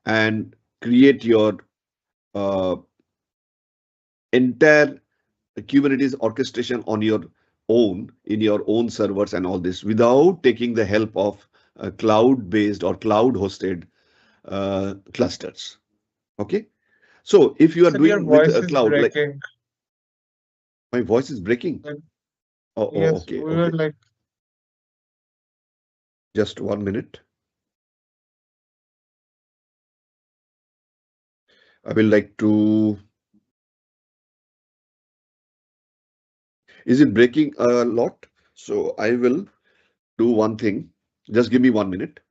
and create your entire Kubernetes orchestration on your own, in your own servers and all this, without taking the help of cloud-based or cloud-hosted clusters. Okay. So if you are Sir, your doing with voice a is cloud, like breaking. my voice is breaking. Like, Oh, yes, okay, we were okay. like, Just 1 minute. I will like to. Is it breaking a lot? So I will do one thing. Just give me 1 minute.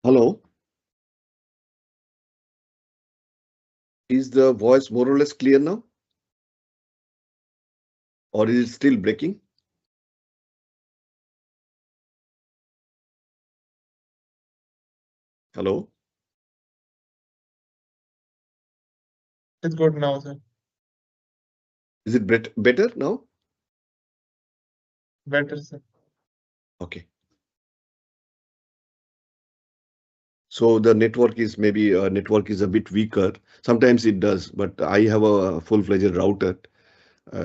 Hello. Is the voice more or less clear now? Or is it still breaking? Hello. it's good now, sir. Is it better now? Better, sir. Okay. So the network is maybe network is a bit weaker. Sometimes it does, but I have a full-fledged router.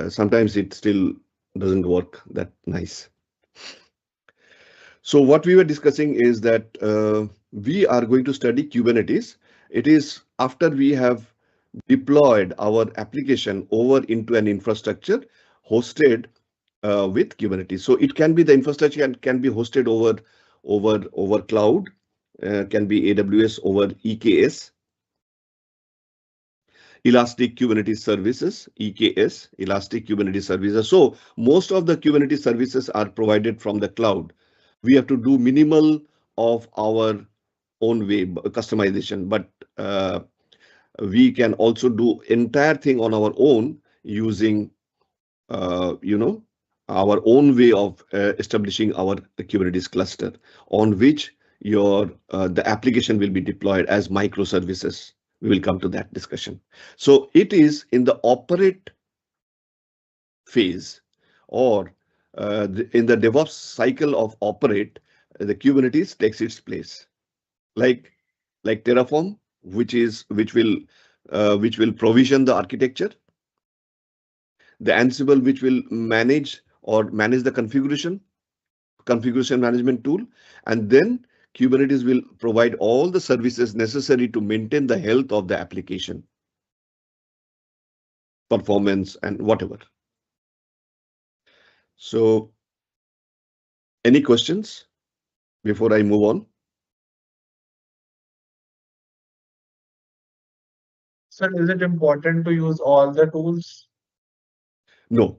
Sometimes it still doesn't work that nice. So what we were discussing is that we are going to study Kubernetes. It is after we have deployed our application over into an infrastructure hosted with Kubernetes. So it can be the infrastructure can be hosted over cloud, can be AWS over EKS, Elastic Kubernetes Services, EKS, Elastic Kubernetes Services. So most of the Kubernetes services are provided from the cloud. We have to do minimal of our own way customization, but we can also do entire thing on our own using, our own way of establishing our Kubernetes cluster on which the application will be deployed as microservices. We will come to that discussion. So it is in the operate phase or in the DevOps cycle of operate, the Kubernetes takes its place. Like Terraform, which will provision the architecture, the Ansible, which will manage the configuration management tool, and then Kubernetes will provide all the services necessary to maintain the health of the application, performance, and whatever. So, any questions before I move on? Sir, is it important to use all the tools? No.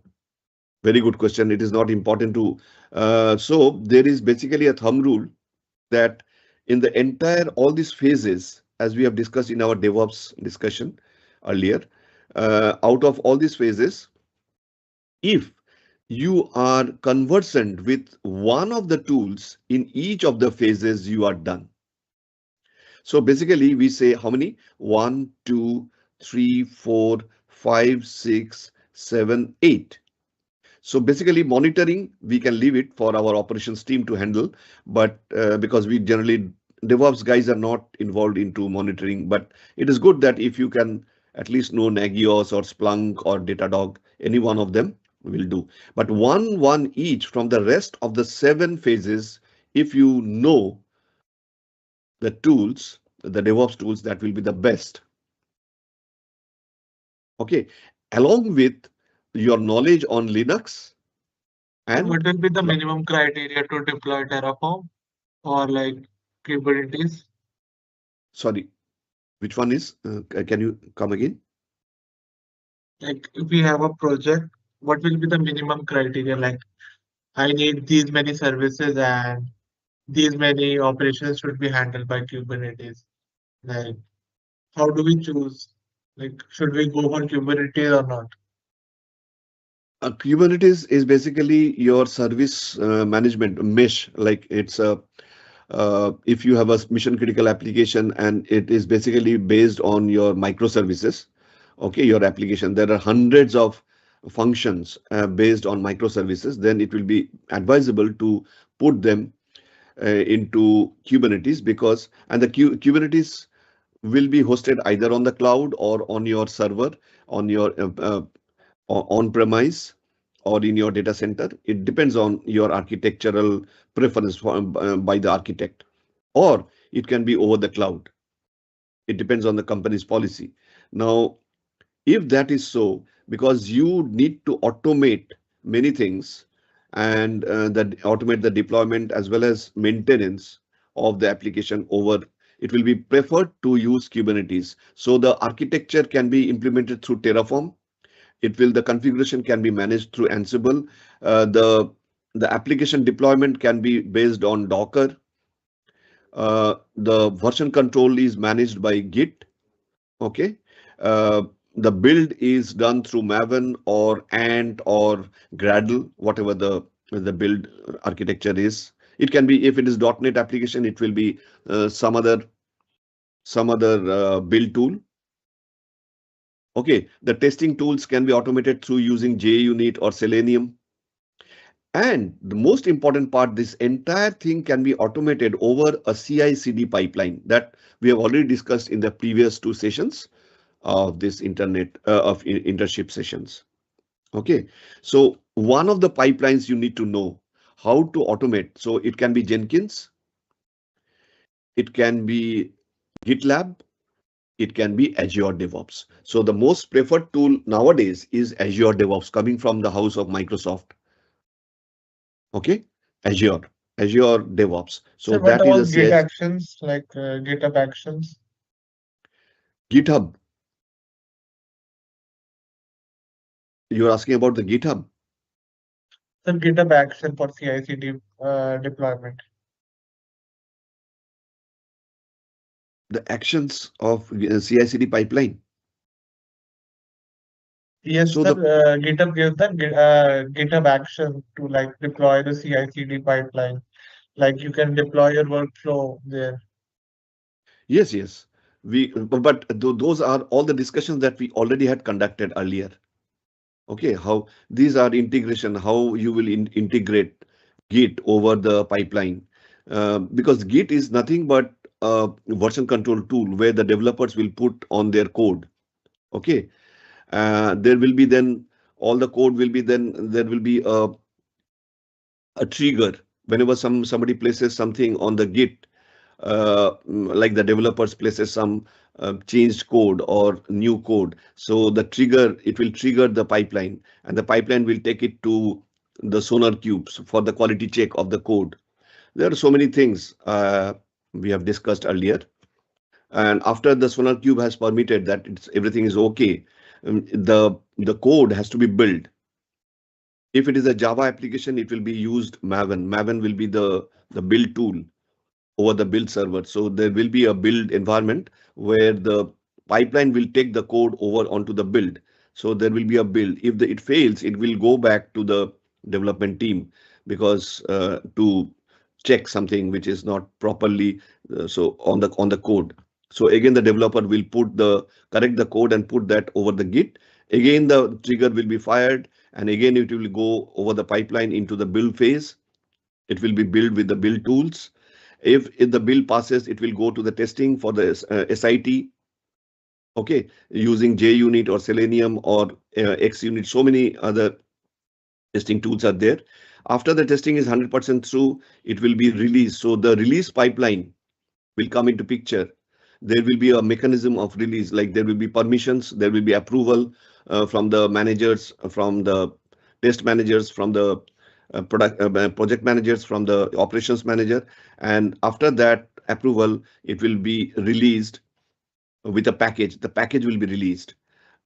Very good question. It is not important to. So there is basically a thumb rule that in the entire all these phases, as we have discussed in our DevOps discussion earlier, out of all these phases, if you are conversant with one of the tools in each of the phases, you are done. So basically, we say how many? 1, 2, 3, 4, 5, 6, 7, 8. So basically monitoring, we can leave it for our operations team to handle, but because we generally DevOps guys are not involved into monitoring, but it is good that if you can at least know Nagios or Splunk or Datadog, any one of them will do. But one each from the rest of the 7 phases, if you know the tools, the DevOps tools, that will be the best. Okay, along with your knowledge on Linux So and what will be the minimum criteria to deploy Terraform or like Kubernetes? sorry, which one is? Can you come again? Like if we have a project what will be the minimum criteria? Like I need these many services and these many operations should be handled by Kubernetes. Like how do we choose? Like should we go for Kubernetes or not? Kubernetes is basically your service management mesh. Like it's a if you have a mission critical application and it is basically based on your microservices, okay, your application, there are hundreds of functions based on microservices, then it will be advisable to put them into Kubernetes because, and the Kubernetes will be hosted either on the cloud or on your server, on your on-premise or in your data center. It depends on your architectural preference by the architect, or it can be over the cloud. It depends on the company's policy. Now, if that is so, because you need to automate many things and that automate the deployment as well as maintenance of the application over, it will be preferred to use Kubernetes. So the architecture can be implemented through Terraform. The configuration can be managed through Ansible. Uh, the the application deployment can be based on Docker. The version control is managed by Git. Okay. Uh, the build is done through Maven or Ant or Gradle, whatever the build architecture is. It can be, if it is .NET application, it will be some other build tool. Okay, the testing tools can be automated through using JUnit or Selenium. And the most important part, this entire thing can be automated over a CI/CD pipeline that we have already discussed in the previous two sessions of this internship sessions. Okay, so one of the pipelines you need to know how to automate. So it can be Jenkins, it can be GitLab, it can be Azure DevOps. So the most preferred tool nowadays is Azure DevOps, coming from the house of Microsoft. Okay, Azure, Azure DevOps. So So what that is a about Git CS. actions, like GitHub actions? GitHub. You're asking about the GitHub, So GitHub action for CI/CD deployment. the actions of CI/CD pipeline. Yes, So sir. the GitHub gives the GitHub action to like deploy the CI/CD pipeline. Like you can deploy your workflow there. yes, yes, but those are all the discussions that we already had conducted earlier. Okay, how these are integration, how you will integrate Git over the pipeline, because Git is nothing but a version control tool where the developers will put on their code. Okay, there will be then all the code will be then there will be a trigger whenever somebody places something on the Git, like the developers places some changed code or new code. So the trigger, it will trigger the pipeline, and the pipeline will take it to the Sonar cubes for the quality check of the code. There are so many things we have discussed earlier. And after the Sonar cube has permitted that everything is okay, the code has to be built. If it is a Java application, it will be used Maven. Maven will be the build tool over the build server. So there will be a build environment where the pipeline will take the code over onto the build. So there will be a build. If it fails, it will go back to the development team because to check something which is not properly so on the code. So again, the developer will correct the code and put that over the Git. Again, the trigger will be fired, and again it will go over the pipeline into the build phase. It will be built with the build tools. If the build passes, it will go to the testing for the SIT. Okay, using JUnit or Selenium or XUnit. So many other testing tools are there. After the testing is 100% through, it will be released. So the release pipeline will come into picture. There will be a mechanism of release, like there will be permissions, there will be approval from the managers, from the test managers, from the project managers, from the operations manager. And after that approval, it will be released with a package. The package will be released,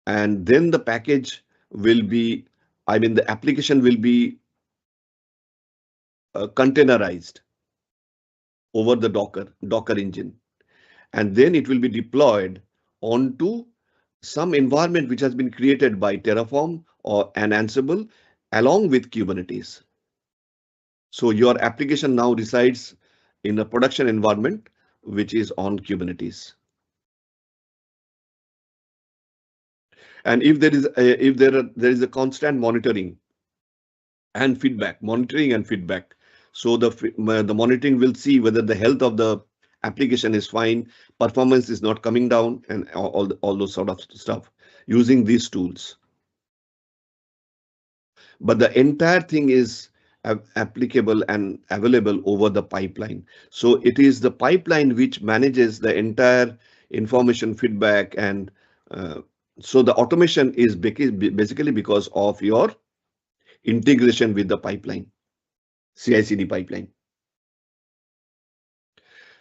and then the package will be I mean, the application will be containerized over the Docker engine, and then it will be deployed onto some environment which has been created by Terraform or an Ansible along with Kubernetes. So your application now resides in a production environment which is on Kubernetes. And if there is a constant monitoring and feedback, monitoring and feedback. So the monitoring will see whether the health of the application is fine, performance is not coming down, and all those sort of stuff using these tools. But the entire thing is applicable and available over the pipeline. So it is the pipeline which manages the entire information feedback, and so the automation is basically because of your integration with the pipeline, CI/CD pipeline.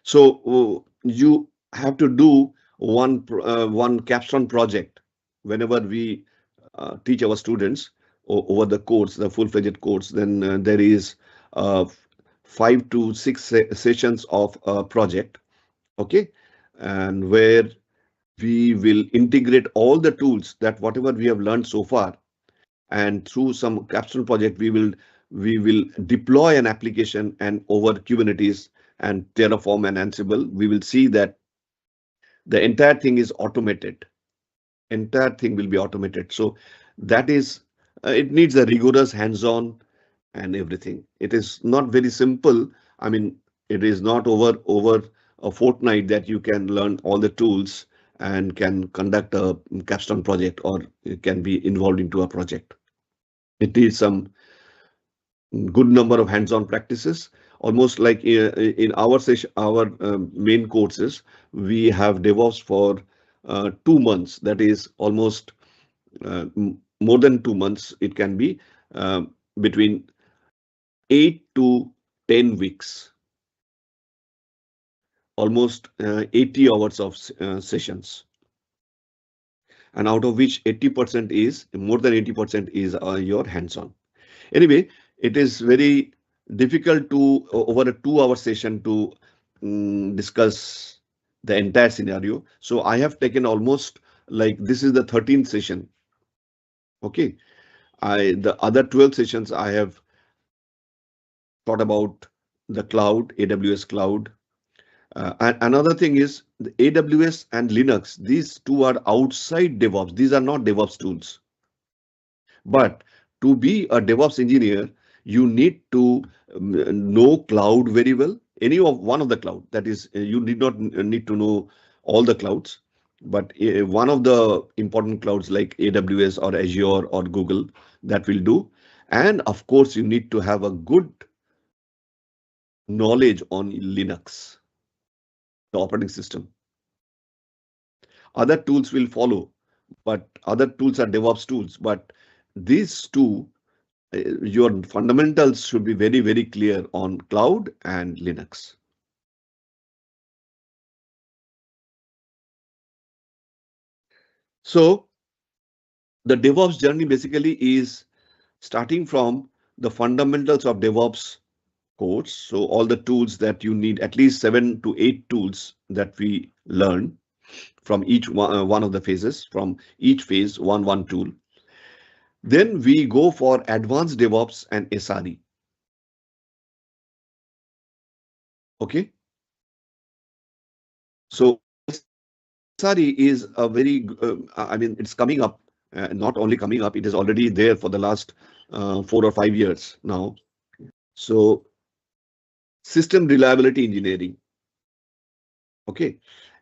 So you have to do one capstone project whenever we teach our students over the course, the full-fledged course. Then there is 5 to 6 sessions of a project, okay, and where we will integrate all the tools that whatever we have learned so far, and through some capstone project we will deploy an application, and over Kubernetes and Terraform and Ansible, we will see that the entire thing is automated. Entire thing will be automated. So that is, it needs a rigorous hands-on and everything. It is not very simple. I mean, it is not over a fortnight that you can learn all the tools and can conduct a capstone project, or you can be involved into a project. It is some good number of hands-on practices. Almost like in our session, our main courses, we have DevOps for 2 months. That is almost more than 2 months. It can be between 8 to 10 weeks, almost 80 hours of sessions, and out of which 80% is more than 80% is your hands-on. Anyway, it is very difficult to over a 2 hour session to discuss the entire scenario. So I have taken almost, like, this is the 13th session. Okay, the other 12 sessions I have taught about the cloud, AWS Cloud. And another thing is the AWS and Linux. These two are outside DevOps. These are not DevOps tools. But to be a DevOps engineer, you need to know cloud very well. Any of one of the cloud. That is, you need not need to know all the clouds, but one of the important clouds like AWS or Azure or Google, that will do. And of course, you need to have a good knowledge on Linux, the operating system. Other tools will follow, but other tools are DevOps tools. But these two, your fundamentals should be very, very clear on cloud and Linux. So the DevOps journey basically is starting from the fundamentals of DevOps course. So all the tools that you need, at least 7 to 8 tools that we learn from each one of the phases, from each phase, one tool. Then we go for advanced DevOps and SRE. Okay. So SRE is a very, I mean, it's coming up, not only coming up, it is already there for the last 4 or 5 years now. So system reliability engineering, okay,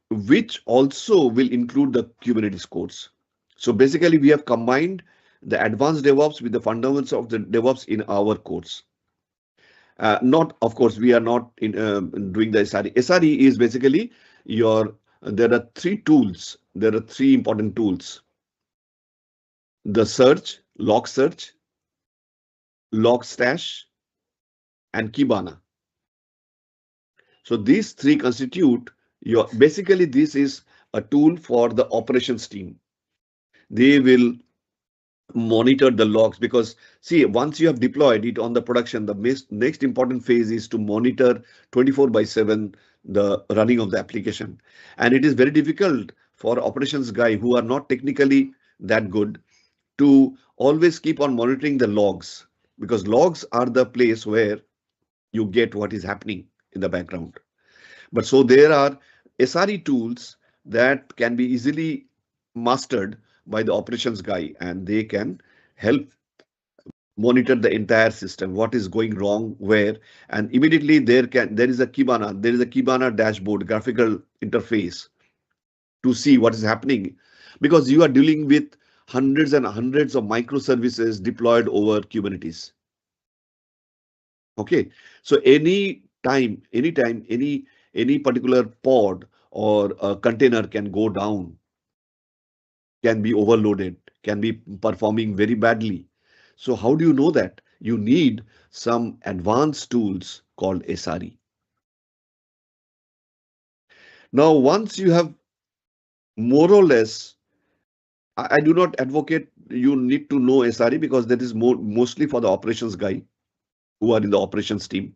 which also will include the Kubernetes course. So basically, we have combined the advanced DevOps with the fundamentals of the DevOps in our course. Not, of course, we are not in doing the SRE. SRE is basically your, there are 3 tools. There are 3 important tools. The search, Logstash, and Kibana. So these 3 constitute your, basically this is a tool for the operations team. They will monitor the logs, because see, once you have deployed it on the production, the next important phase is to monitor 24/7 the running of the application. And it is very difficult for operations guy who are not technically that good to always keep on monitoring the logs, because logs are the place where you get what is happening in the background. But so there are SRE tools that can be easily mastered by the operations guy, and they can help monitor the entire system, what is going wrong where, and immediately there is a Kibana dashboard graphical interface to see what is happening, because you are dealing with hundreds and hundreds of microservices deployed over Kubernetes. Okay, so anytime any particular pod or a container can go down, can be overloaded, can be performing very badly. So how do you know that? You need some advanced tools called SRE. Now, once you have more or less, I do not advocate you need to know SRE, because that is mostly for the operations guy who are in the operations team.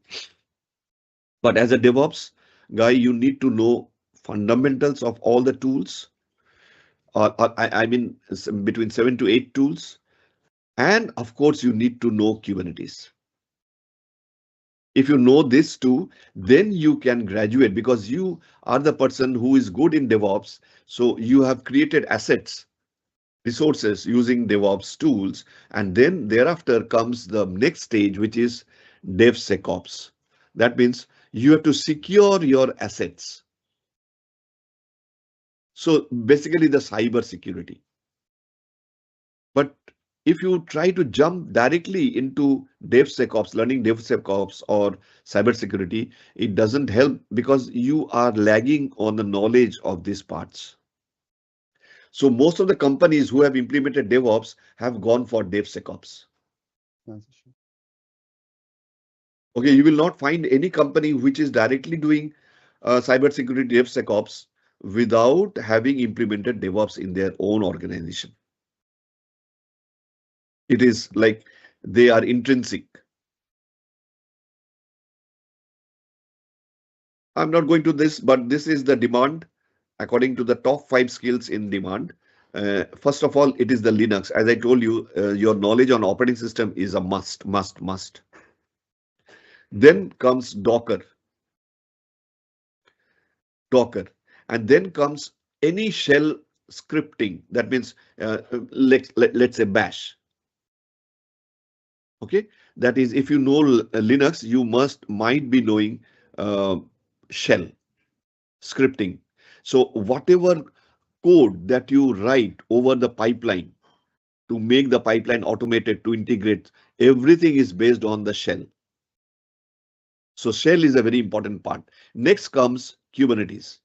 But as a DevOps guy, you need to know fundamentals of all the tools, I mean between 7 to 8 tools. And of course, you need to know Kubernetes. If you know this too, then you can graduate, because you are the person who is good in DevOps. So you have created assets, resources using DevOps tools. And then thereafter comes the next stage, which is DevSecOps. That means you have to secure your assets. So basically the cyber security. But if you try to jump directly into DevSecOps, learning DevSecOps or cybersecurity, it doesn't help, because you are lagging on the knowledge of these parts. So most of the companies who have implemented DevOps have gone for DevSecOps. Okay, you will not find any company which is directly doing cybersecurity DevSecOps without having implemented DevOps in their own organization. It is like they are intrinsic. I'm not going to this, but this is the demand according to the top 5 skills in demand. First of all, it is the Linux. As I told you, your knowledge on operating system is a must. Then comes Docker, and then comes any shell scripting. That means let's say Bash. Okay, that is, if you know Linux, you might be knowing shell scripting. So whatever code that you write over the pipeline to make the pipeline automated, to integrate, everything is based on the shell. So shell is a very important part. Next comes Kubernetes.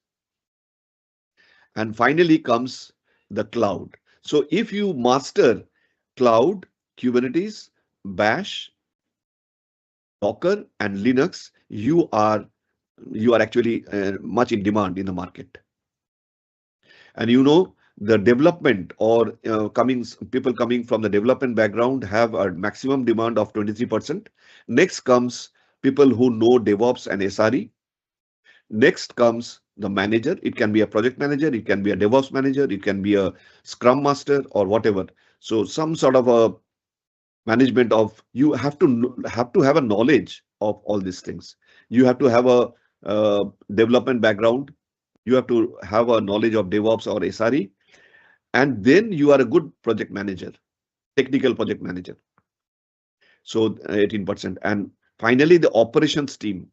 And finally comes the cloud. So if you master cloud, Kubernetes, Bash, Docker, and Linux, you are actually much in demand in the market. And you know, the development or people coming from the development background have a maximum demand of 23%. Next comes people who know DevOps and SRE. Next comes the manager. It can be a project manager, it can be a DevOps manager, it can be a Scrum Master or whatever. So some sort of a management of, you have to have a knowledge of all these things. You have to have a development background. You have to have a knowledge of DevOps or SRE, and then you are a good project manager, technical project manager. So 18%. And finally, the operations team.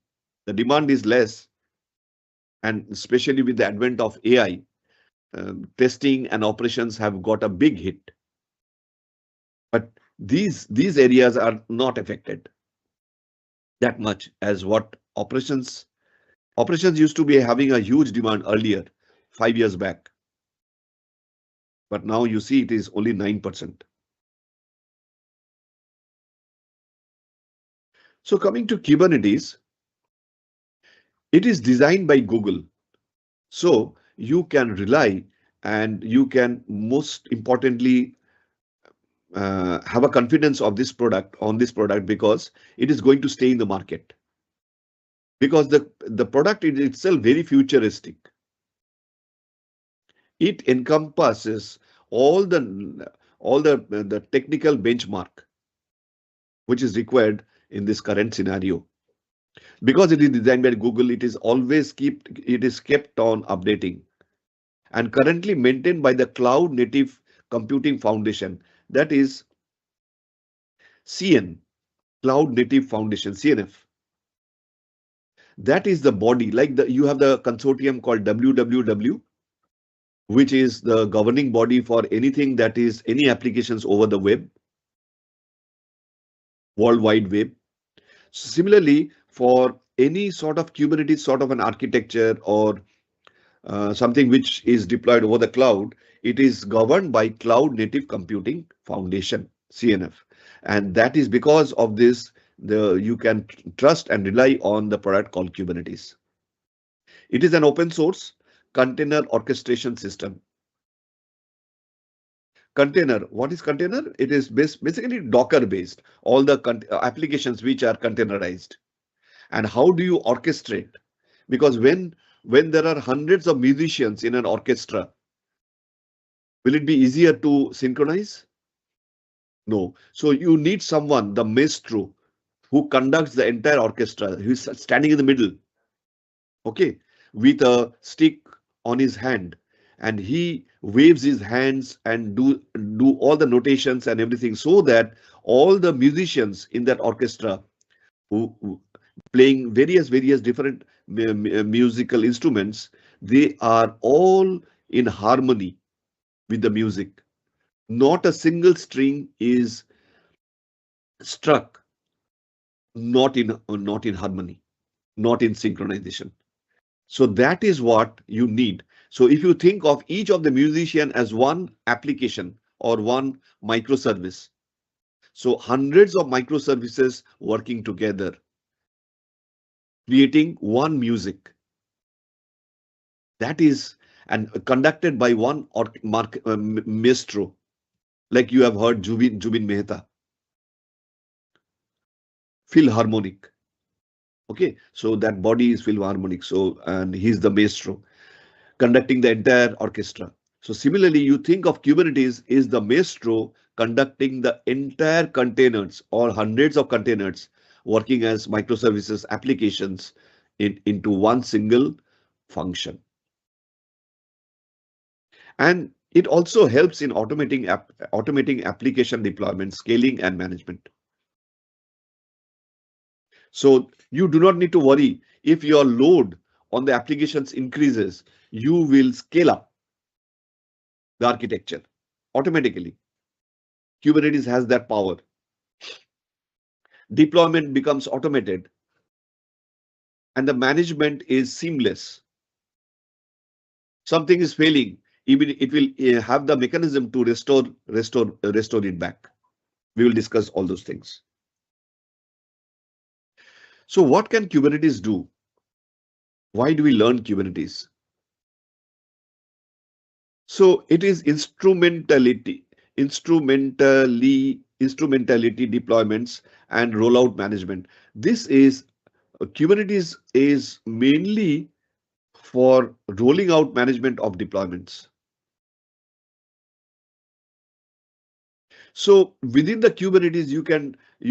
The demand is less, and especially with the advent of AI, testing and operations have got a big hit. But these areas are not affected that much as what operations used to be having a huge demand earlier, 5 years back. But now you see it is only 9%. So coming to Kubernetes, it is designed by Google. So you can rely, and you can, most importantly, have a confidence of this product on this product because it is going to stay in the market. Because the product is itself very futuristic. It encompasses all the technical benchmark which is required in this current scenario. Because it is designed by Google, it is kept on updating and currently maintained by the Cloud Native Computing Foundation, that is CN, Cloud Native Foundation, CNF. That is the body, like you have the consortium called WWW, which is the governing body for anything that is any applications over the web, World Wide Web. Similarly, for any sort of Kubernetes sort of an architecture or something which is deployed over the cloud, it is governed by Cloud Native Computing Foundation, CNF. And that is because of this, you can trust and rely on the product called Kubernetes. It is an open source container orchestration system. Container, what is container? It is basically Docker based, all the applications which are containerized. And how do you orchestrate? Because when there are hundreds of musicians in an orchestra, will it be easier to synchronize? No. So you need someone, the maestro, who conducts the entire orchestra, who is standing in the middle, okay, with a stick on his hand, and he waves his hands and do all the notations and everything, so that all the musicians in that orchestra who playing various different musical instruments, they are all in harmony with the music. Not a single string is struck not in harmony, not in synchronization. So that is what you need. So if you think of each of the musician as one application or one microservice, so hundreds of microservices working together, creating one music, that is, and conducted by one maestro, like you have heard Jubin Mehta, Philharmonic. Okay, so that body is Philharmonic. So, and he's the maestro conducting the entire orchestra. So similarly, you think of Kubernetes is the maestro conducting the entire containers or hundreds of containers working as microservices applications into one single function. And it also helps in automating application deployment, scaling, and management. So you do not need to worry if your load on the applications increases, you will scale up the architecture automatically. Kubernetes has that power. Deployment becomes automated and the management is seamless. Something is failing, even it will have the mechanism to restore it back. We will discuss all those things. So what can Kubernetes do? Why do we learn Kubernetes? So it is instrumentality deployments and rollout management. This is Kubernetes is mainly for rolling out management of deployments. So within the Kubernetes, you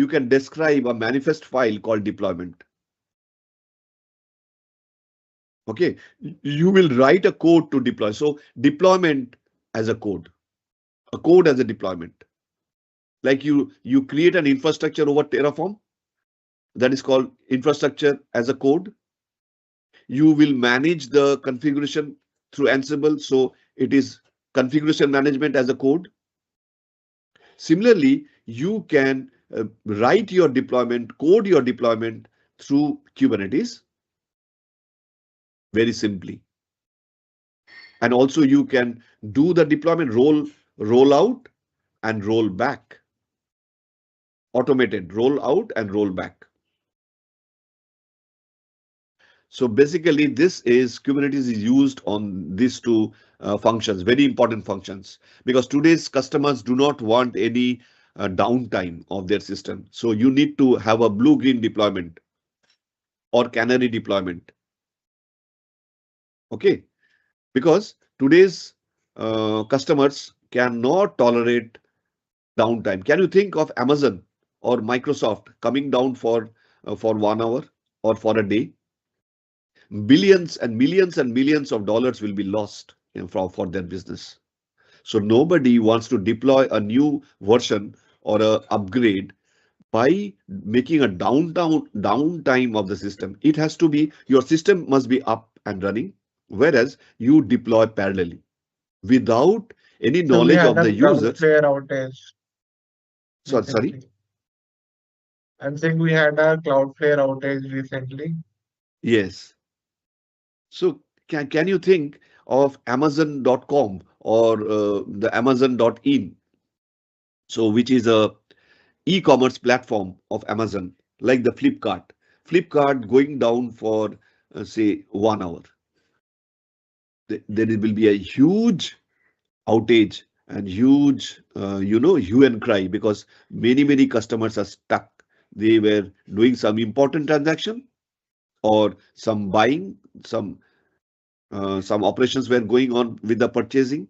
can describe a manifest file called deployment. Okay, you will write a code to deploy. So deployment as a code as a deployment. Like you create an infrastructure over Terraform, that is called infrastructure as a code. You will manage the configuration through Ansible, so it is configuration management as a code. Similarly, you can write your deployment, code your deployment through Kubernetes very simply. And also you can do the deployment roll out and roll back. Automated roll out and roll back. So basically this is Kubernetes is used on these two functions, very important functions, because today's customers do not want any downtime of their system. So you need to have a blue-green deployment or canary deployment. Okay, because today's customers cannot tolerate downtime. Can you think of Amazon or Microsoft coming down for 1 hour or for a day? Billions and millions of dollars will be lost for their business. So nobody wants to deploy a new version or a upgrade by making a downtime of the system. It has to be, your system must be up and running, whereas you deploy parallelly without any So we knowledge had of a the users. Cloudflare outage Sorry. recently. I'm saying we had a Cloudflare outage recently. Yes. So can you think of Amazon.com or the Amazon.in, so which is a e-commerce platform of Amazon, like the Flipkart going down for say 1 hour. There will be a huge outage and huge hue and cry, because many customers are stuck. They were doing some important transaction or some buying, some operations were going on with the purchasing.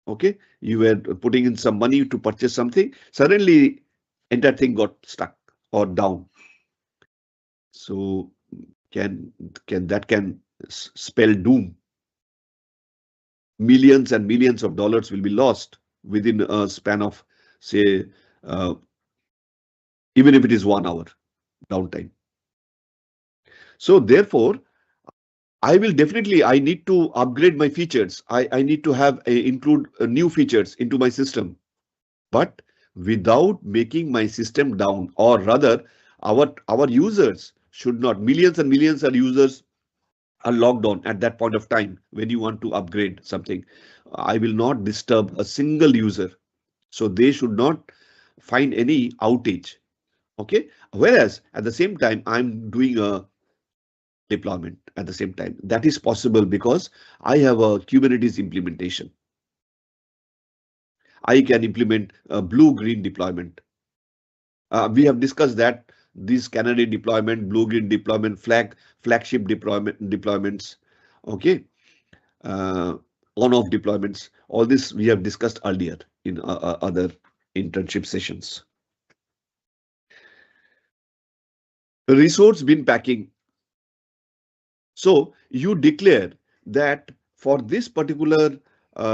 Okay, you were putting in some money to purchase something, suddenly entire thing got stuck or down. So can spell doom. Millions and millions of dollars will be lost within a span of, say, uh, even if it is 1 hour downtime. So therefore, I need to upgrade my features. I need to have include new features into my system, but without making my system down, or rather, our users should not. Millions and millions of users are logged on at that point of time when you want to upgrade something. I will not disturb a single user, so they should not find any outage. Okay, whereas at the same time I'm doing a deployment at the same time. That is possible because I have a Kubernetes implementation. I can implement a blue-green deployment. We have discussed that these canary deployment, blue-green deployment, flagship deployments, okay, on-off deployments. All this we have discussed earlier in other internship sessions. Resource bin packing. So you declare that for this particular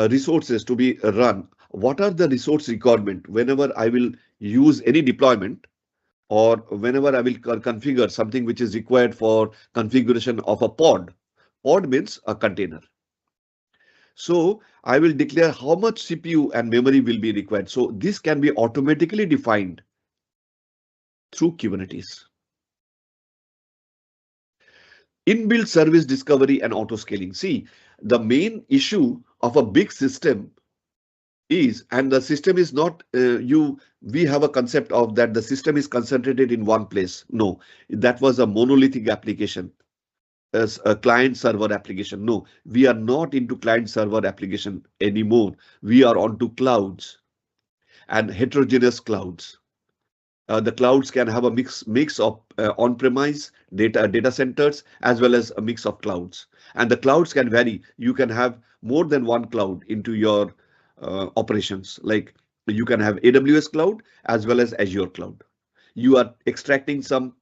resources to be run, what are the resource requirement whenever I will use any deployment, or whenever I will configure something which is required for configuration of a pod. Pod means a container. So I will declare how much CPU and memory will be required. So this can be automatically defined through Kubernetes. Inbuilt service discovery and auto scaling. See, the main issue of a big system is, and the system is not we have a concept of that the system is concentrated in one place. No, that was a monolithic application, as a client server application. No, we are not into client server application anymore. We are onto clouds and heterogeneous clouds. The clouds can have a mix of on-premise data centers as well as a mix of clouds, and the clouds can vary. You can have more than one cloud into your operations. Like you can have AWS Cloud as well as Azure Cloud. You are extracting some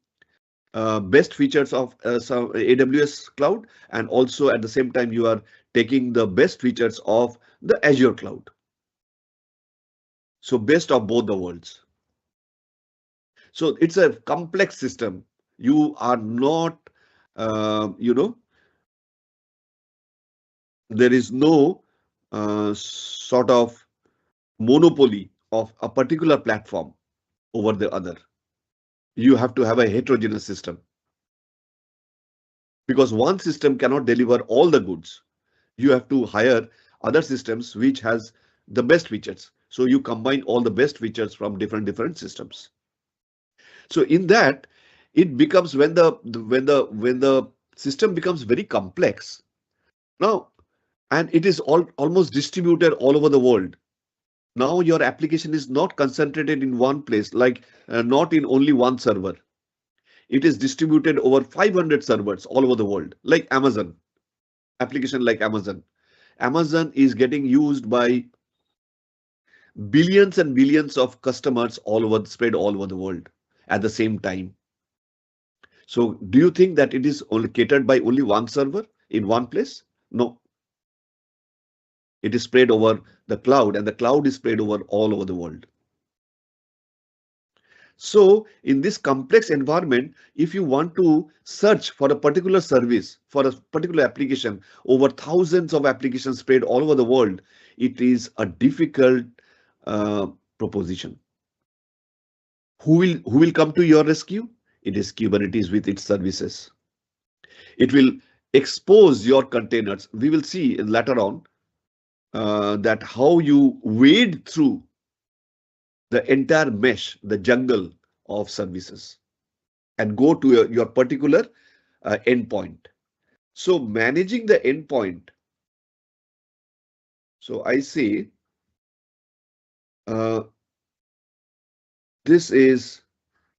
best features of some AWS Cloud, and also at the same time you are taking the best features of the Azure Cloud. So best of both the worlds. So it's a complex system. You are not, there is no sort of monopoly of a particular platform over the other. You have to have a heterogeneous system, because one system cannot deliver all the goods. You have to hire other systems which has the best features. So you combine all the best features from different systems. So in that, it becomes when the system becomes very complex. Now, and it is almost distributed all over the world. Now your application is not concentrated in one place, like not in only one server. It is distributed over 500 servers all over the world, like Amazon. Application like Amazon. Amazon is getting used by billions and billions of customers all over, spread all over the world at the same time. So do you think that it is only catered by only one server in one place? No. It is spread over the cloud, and the cloud is spread over all over the world. So in this complex environment, if you want to search for a particular service, for a particular application, over thousands of applications spread all over the world, it is a difficult proposition. Who will come to your rescue? It is Kubernetes with its services. It will expose your containers. We will see later on that how you wade through the entire mesh, the jungle of services, and go to your particular endpoint. So managing the endpoint. So I say this is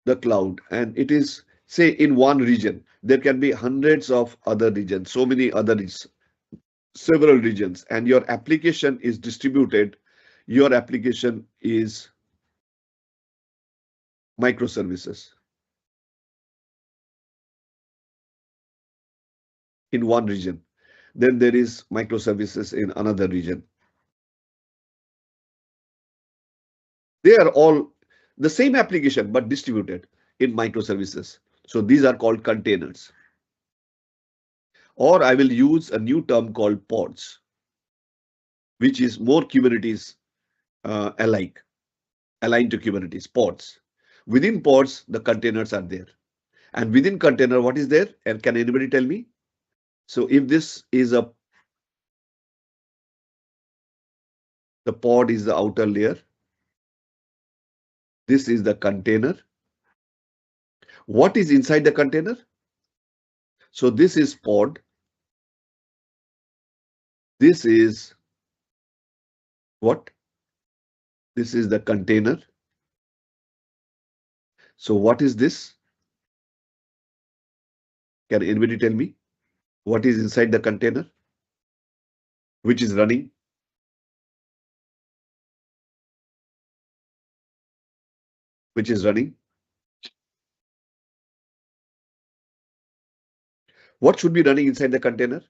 the cloud, and it is, say, in one region. There can be hundreds of other regions, so many other regions, several regions, and your application is distributed. Your application is microservices in one region. Then there is microservices in another region. They are all the same application, but distributed in microservices. So these are called containers. Or I will use a new term called pods, which is more Kubernetes aligned to Kubernetes, pods. Within pods, the containers are there. And within container, what is there? And can anybody tell me? So if this is the pod is the outer layer. This is the container. What is inside the container? So this is pod. This is what? This is the container. So what is this? Can anybody tell me what is inside the container? Which is running? Which is running? What should be running inside the container?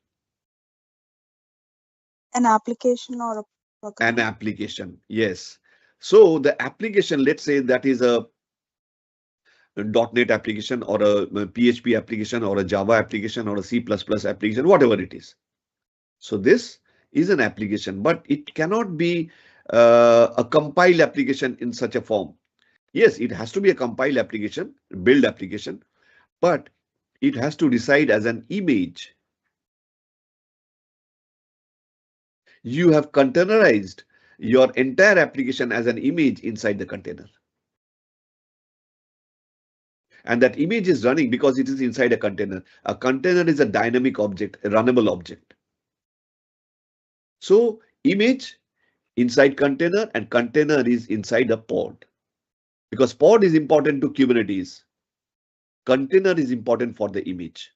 An application or a program. An application, yes. So the application, let's say that is a .NET application or a PHP application or a Java application or a C++ application, whatever it is. So this is an application, but it cannot be a compiled application in such a form. Yes, it has to be a compiled application, build application, but it has to reside as an image. You have containerized your entire application as an image inside the container. And that image is running because it is inside a container. A container is a dynamic object, a runnable object. So image inside container, and container is inside a pod. Because pod is important to Kubernetes. Container is important for the image.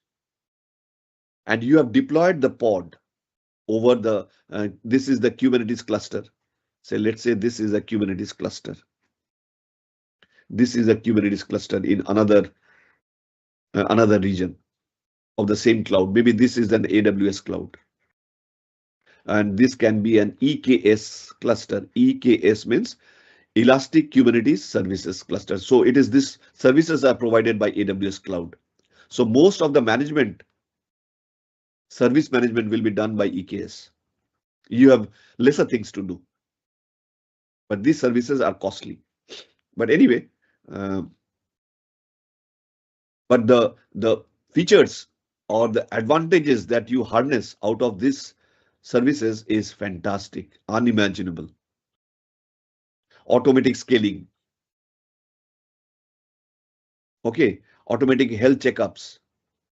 And you have deployed the pod over the, this is the Kubernetes cluster. So let's say this is a Kubernetes cluster. This is a Kubernetes cluster in another region of the same cloud. Maybe this is an AWS cloud. And this can be an EKS cluster. EKS means Elastic Kubernetes Services Cluster. So it is this services are provided by AWS Cloud. So most of the management, service management will be done by EKS. You have lesser things to do, but these services are costly. But anyway, but the features or the advantages that you harness out of this services is fantastic, unimaginable. Automatic scaling. Okay, automatic health checkups.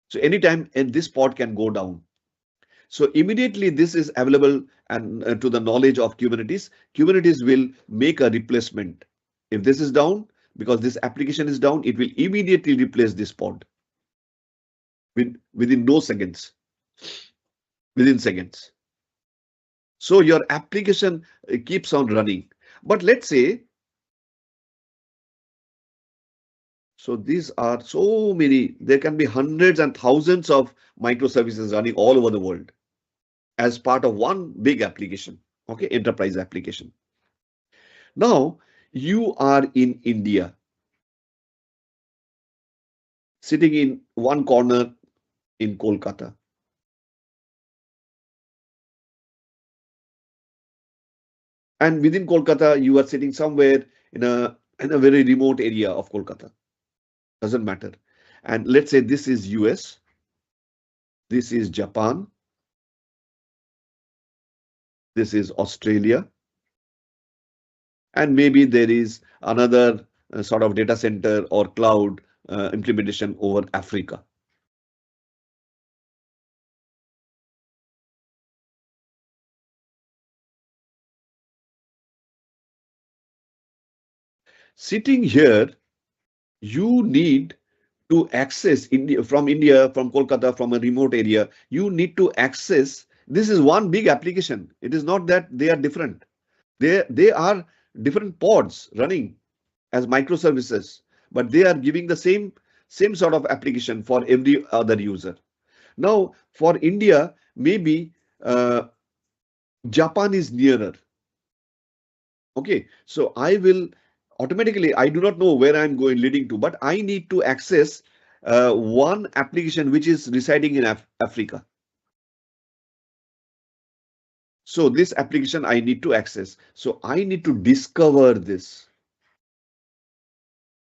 So anytime, and this pod can go down. So immediately this is available and to the knowledge of Kubernetes. Kubernetes will make a replacement. If this is down, because this application is down, it will immediately replace this pod within no seconds, within seconds. So your application keeps on running. But let's say, so these are so many, there can be hundreds and thousands of microservices running all over the world as part of one big application, okay, enterprise application. Now you are in India, sitting in one corner in Kolkata. And within Kolkata, you are sitting somewhere in a very remote area of Kolkata. Doesn't matter. And let's say this is US, this is Japan, this is Australia, and maybe there is another sort of data center or cloud implementation over Africa. Sitting here, you need to access India, from Kolkata, from a remote area. You need to access. This is one big application. It is not that they are different. They are different pods running as microservices, but they are giving the same sort of application for every other user. Now, for India, maybe Japan is nearer. Okay, so I will automatically, I do not know where I'm going leading to, but I need to access one application which is residing in Africa. So this application I need to access. So I need to discover this.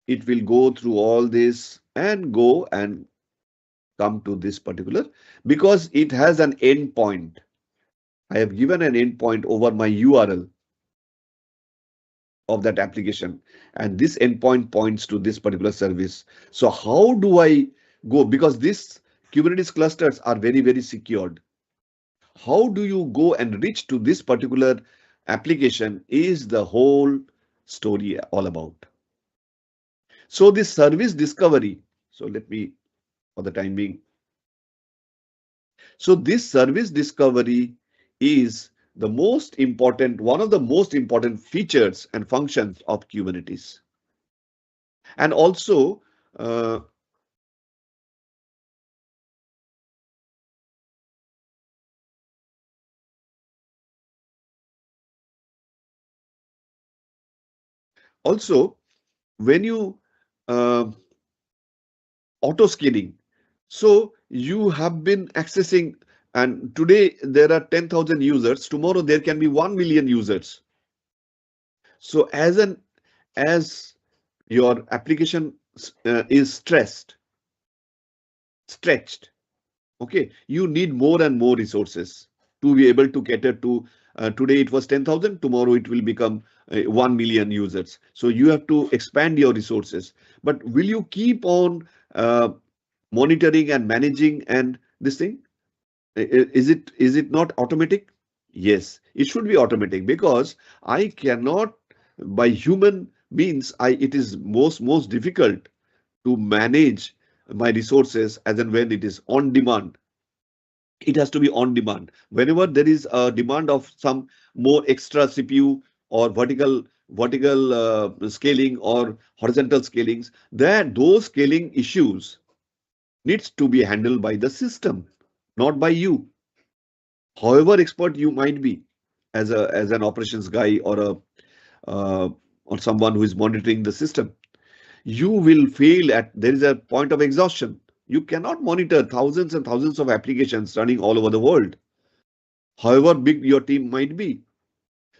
It will go through all this and go and come to this particular, because it has an endpoint. I have given an endpoint over my URL of that application, and this endpoint points to this particular service. So how do I go? Because these Kubernetes clusters are very, very secured. How do you go and reach to this particular application is the whole story all about. So this service discovery, so let me, for the time being, so this service discovery is the most important, one of the most important features and functions of Kubernetes. And also, when you auto scaling, so you have been accessing, and today there are 10,000 users, tomorrow there can be 1 million users. So as your application is stretched, okay, you need more and more resources to be able to cater to, today it was 10,000, tomorrow it will become 1 million users. So you have to expand your resources. But will you keep on monitoring and managing and this thing? Is it not automatic? Yes, it should be automatic, because I cannot, by human means, it is most difficult to manage my resources as and when it is on demand. It has to be on demand. Whenever there is a demand of some more extra CPU or vertical scaling or horizontal scalings, that those scaling issues needs to be handled by the system, not by you. However expert you might be as an operations guy or someone who is monitoring the system, you will fail at, there is a point of exhaustion. You cannot monitor thousands and thousands of applications running all over the world, however big your team might be.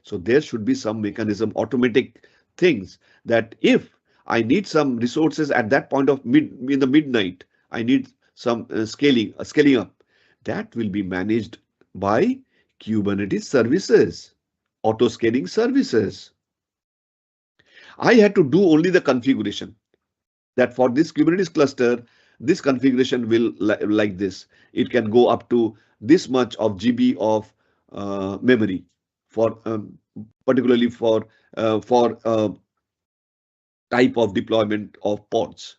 So there should be some mechanism, automatic things, that if I need some resources at that point of in the midnight, I need some scaling up, that will be managed by Kubernetes services, auto scaling services. I had to do only the configuration that for this Kubernetes cluster, this configuration will like this. It can go up to this much of GB of memory for particularly for type of deployment of pods.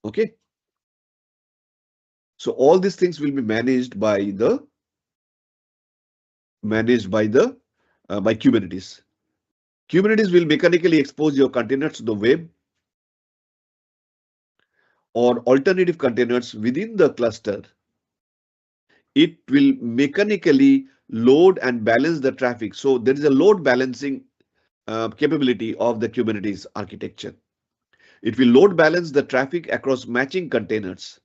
Okay. So all these things will be managed by Kubernetes. Kubernetes will mechanically expose your containers to the web or alternative containers within the cluster. It will mechanically load and balance the traffic. So there is a load balancing capability of the Kubernetes architecture. It will load balance the traffic across matching containers.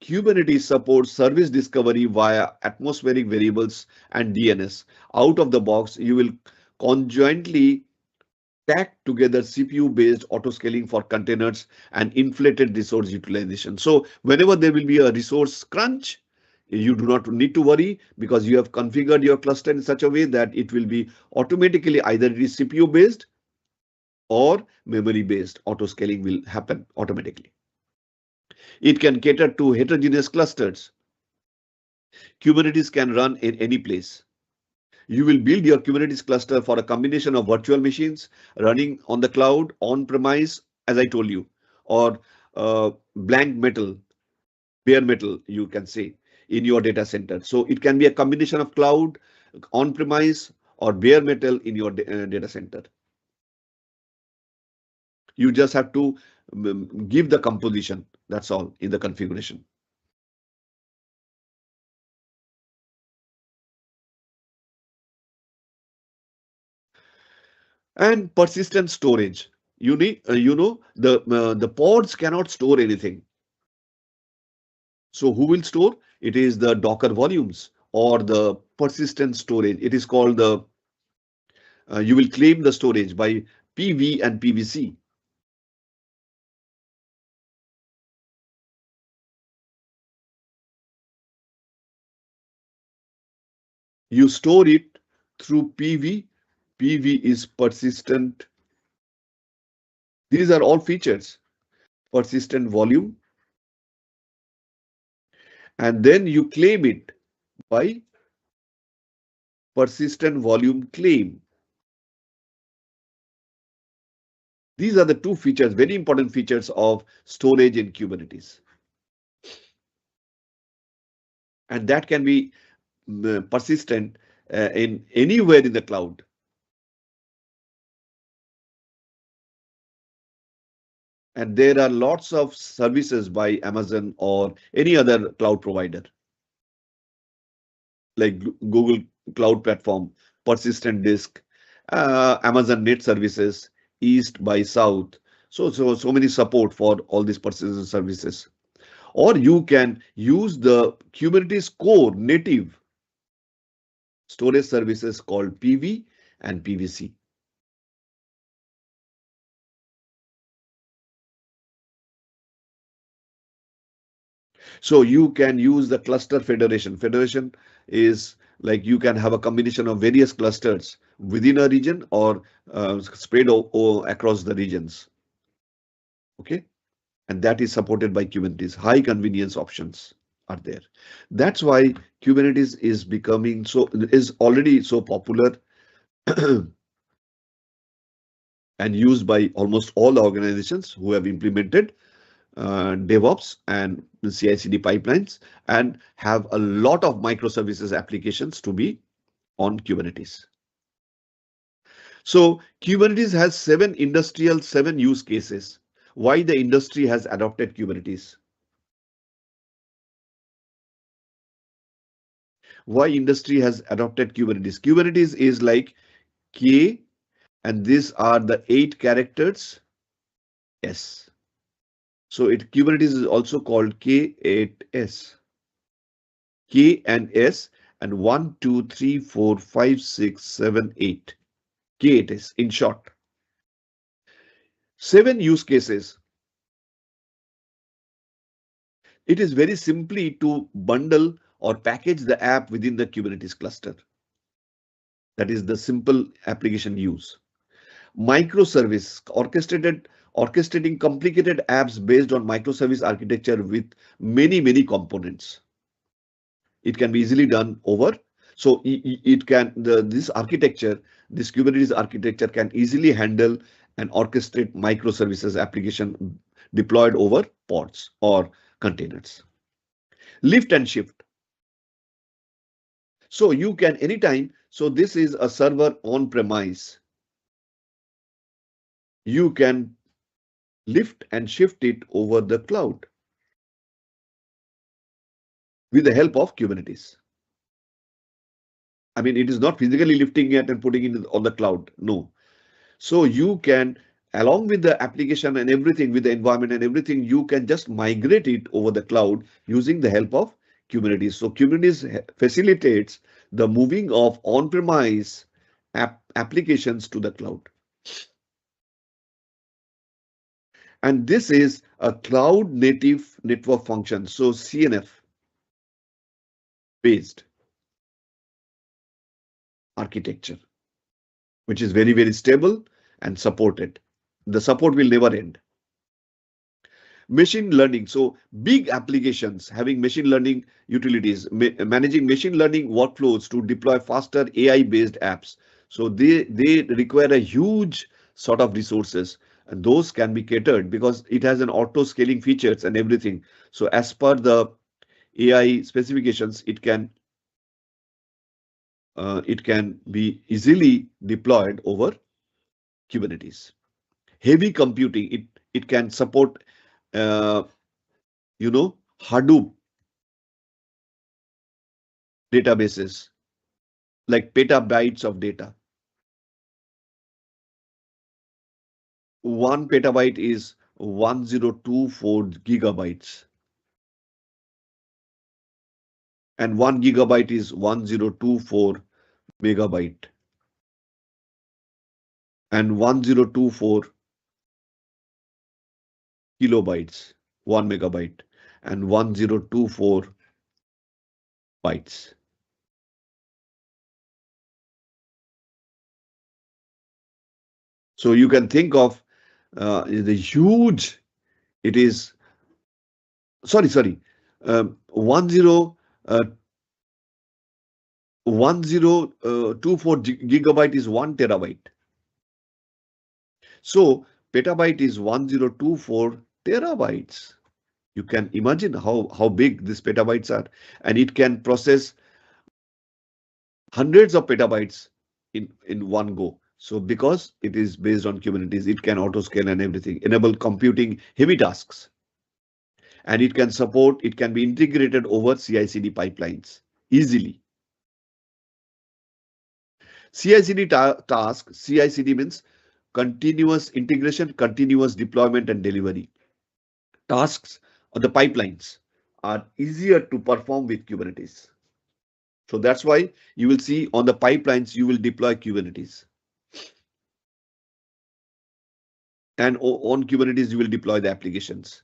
Kubernetes supports service discovery via atmospheric variables and DNS. Out of the box, you will conjointly stack together CPU-based autoscaling for containers and inflated resource utilization. So whenever there will be a resource crunch, you do not need to worry because you have configured your cluster in such a way that it will be automatically either it is CPU-based or memory-based autoscaling will happen automatically. It can cater to heterogeneous clusters. Kubernetes can run in any place. You will build your Kubernetes cluster for a combination of virtual machines running on the cloud, on-premise, as I told you, or blank metal, bare metal, you can say, in your data center. So it can be a combination of cloud, on-premise, or bare metal in your data center. You just have to give the composition. That's all in the configuration. And persistent storage. You need, the pods cannot store anything. So who will store? It is the Docker volumes or the persistent storage. It is called the, you will claim the storage by PV and PVC. You store it through PV. PV is persistent. These are all features. Persistent volume. And then you claim it by persistent volume claim. These are the two features, very important features of storage in Kubernetes. And that can be persistent in anywhere in the cloud. And there are lots of services by Amazon or any other cloud provider, like Google Cloud Platform, persistent disk, Amazon Net Services, East by South. So many support for all these persistent services. Or you can use the Kubernetes core native storage services called PV and PVC. So you can use the cluster federation. Federation is like you can have a combination of various clusters within a region or spread across the regions. Okay, and that is supported by Kubernetes. High convenience options are there. That's why Kubernetes is becoming is already so popular and used by almost all the organizations who have implemented DevOps and CI/CD pipelines and have a lot of microservices applications to be on Kubernetes. So Kubernetes has 7 use cases. Why the industry has adopted Kubernetes? Why industry has adopted Kubernetes? Kubernetes is like K, and these are the 8 characters S. So Kubernetes is also called K8S. K and S and 1, 2, 3, 4, 5, 6, 7, 8. K8S in short. 7 use cases. It is very simply to bundle or package the app within the Kubernetes cluster. That is the simple application use. Microservice, orchestrated orchestrating complicated apps based on microservice architecture with many components. It can be easily done over. So it can, this architecture, this Kubernetes architecture can easily handle and orchestrate microservices application deployed over pods or containers. Lift and shift. So you can anytime, so this is a server on premise. You can lift and shift it over the cloud with the help of Kubernetes. I mean, it is not physically lifting it and putting it on the cloud. No. So you can, along with the application and everything, with the environment and everything, you can just migrate it over the cloud using the help of Kubernetes. So Kubernetes facilitates the moving of on-premise applications to the cloud. And this is a cloud native network function. So CNF based architecture, which is very stable and supported. The support will never end. Machine learning. So big applications having machine learning utilities, managing machine learning workflows to deploy faster AI-based apps. So they require a huge sort of resources, and those can be catered because it has an auto scaling features and everything. So as per the AI specifications, it can be easily deployed over Kubernetes. Heavy computing, it can support Hadoop databases, like petabytes of data. 1 petabyte is 1024 gigabytes. And 1 gigabyte is 1024 megabyte. And 1024 kilobytes, 1 megabyte. And 1024 bytes. So you can think of the huge, it is, sorry, 1024 gigabyte is 1 terabyte. So petabyte is 1024 terabytes. You can imagine how big these petabytes are, and it can process hundreds of petabytes in one go. So because it is based on Kubernetes, it can auto scale and everything, enable computing heavy tasks. And it can be integrated over CI/CD pipelines easily. CI/CD task, CI/CD means continuous integration, continuous deployment and delivery. Tasks or the pipelines are easier to perform with Kubernetes. So that's why you will see on the pipelines, you will deploy Kubernetes. And on Kubernetes, you will deploy the applications.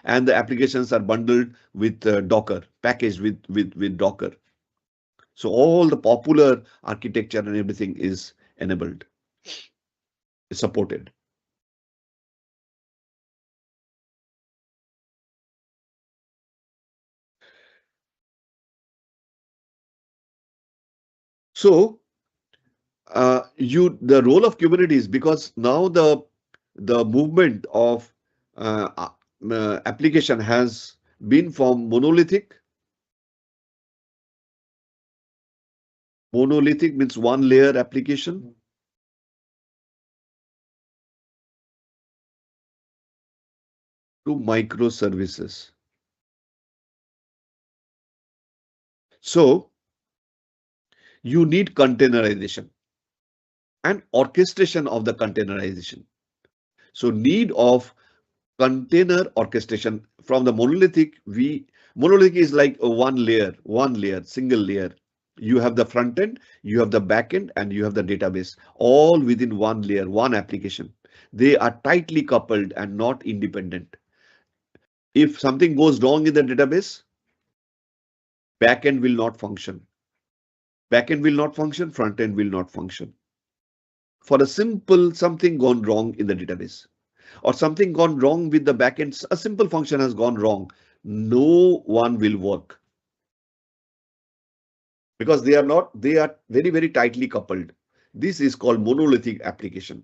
And the applications are bundled with Docker, packaged with Docker. So all the popular architecture and everything is enabled, is supported. So the role of Kubernetes, because now the movement of application has been from monolithic means one layer application to microservices. So you need containerization and orchestration of the containerization. So need of container orchestration from the monolithic. Monolithic is like a one layer, single layer. You have the front end, you have the back end, and you have the database, all within one layer, one application. They are tightly coupled and not independent. If something goes wrong in the database, back end will not function. Back end will not function, front end will not function. For a simple something gone wrong in the database. or something gone wrong with the backend, a simple function has gone wrong, no one will work. Because they are very, very tightly coupled. This is called monolithic application.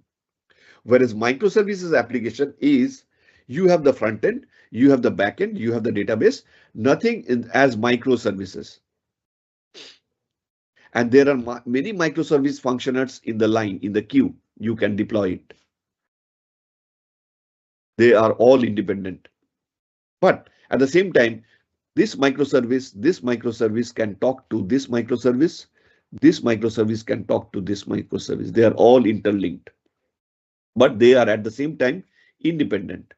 Whereas microservices application is, you have the front end, you have the back end, you have the database, nothing as microservices. And there are many microservice functioners in the line, in the queue, you can deploy it. They are all independent. But at the same time, this microservice can talk to this microservice can talk to this microservice. They are all interlinked, but they are at the same time independent.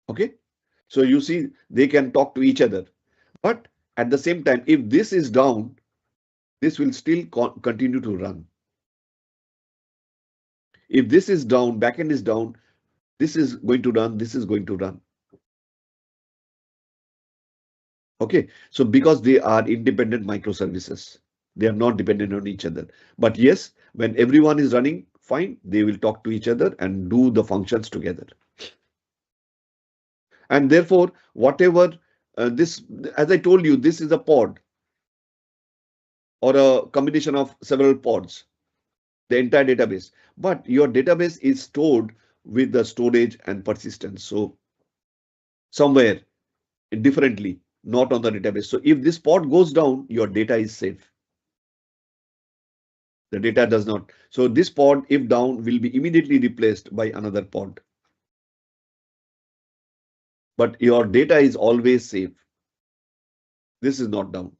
Okay, so you see, they can talk to each other, but at the same time, if this is down, this will still continue to run. If this is down, backend is down, this is going to run, this is going to run. Okay, so because they are independent microservices, they are not dependent on each other. But yes, when everyone is running fine, they will talk to each other and do the functions together. And therefore, whatever this, as I told you, this is a pod or a combination of several pods, the entire database. But your database is stored with the storage and persistence. So somewhere differently, not on the database. So if this pod goes down, your data is safe. The data does not. So this pod, if down, will be immediately replaced by another pod. But your data is always safe. This is not down.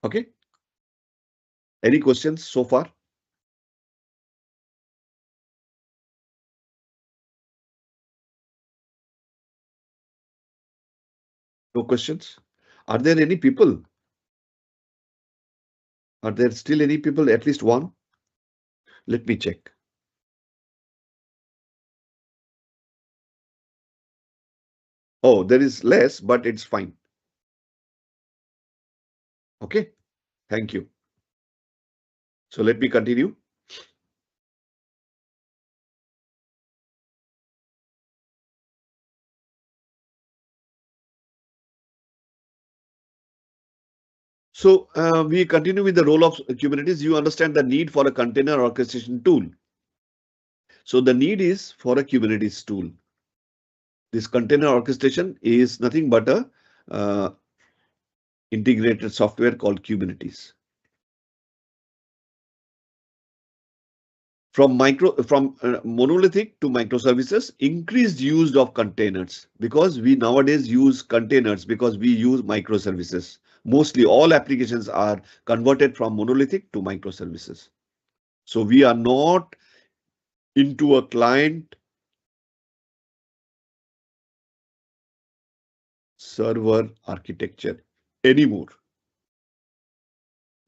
Okay. Any questions so far? No questions? Are there any people? Are there still any people? At least one? Let me check. Oh, there is less, but it's fine. Okay. Thank you. So let me continue. So we continue with the role of Kubernetes. You understand the need for a container orchestration tool. So the need is for a Kubernetes tool. This container orchestration is nothing but a integrated software called Kubernetes. From monolithic to microservices, increased use of containers, because we nowadays use containers because we use microservices. Mostly all applications are converted from monolithic to microservices. So we are not into a client server architecture anymore.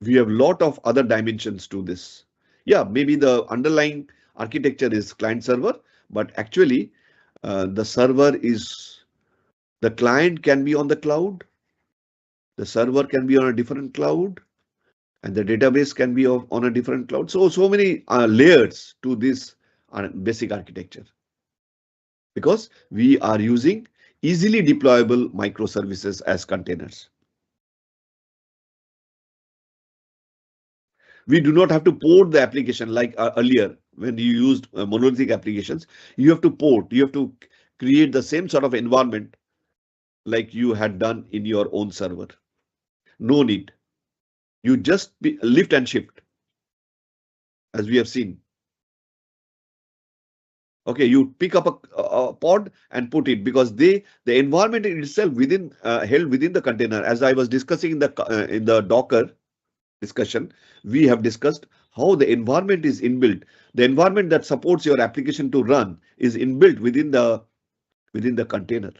We have a lot of other dimensions to this. Yeah, maybe the underlying architecture is client server, but actually the server is, the client can be on the cloud, the server can be on a different cloud, and the database can be on a different cloud. So many layers to this basic architecture, because we are using easily deployable microservices as containers. We do not have to port the application like earlier when you used monolithic applications. You have to port, you have to create the same sort of environment like you had done in your own server. No need. You just lift and shift, as we have seen. Okay, you pick up a pod and put it, because the environment itself within held within the container. As I was discussing in the Docker discussion, we have discussed how the environment is inbuilt. The environment that supports your application to run is inbuilt within the container.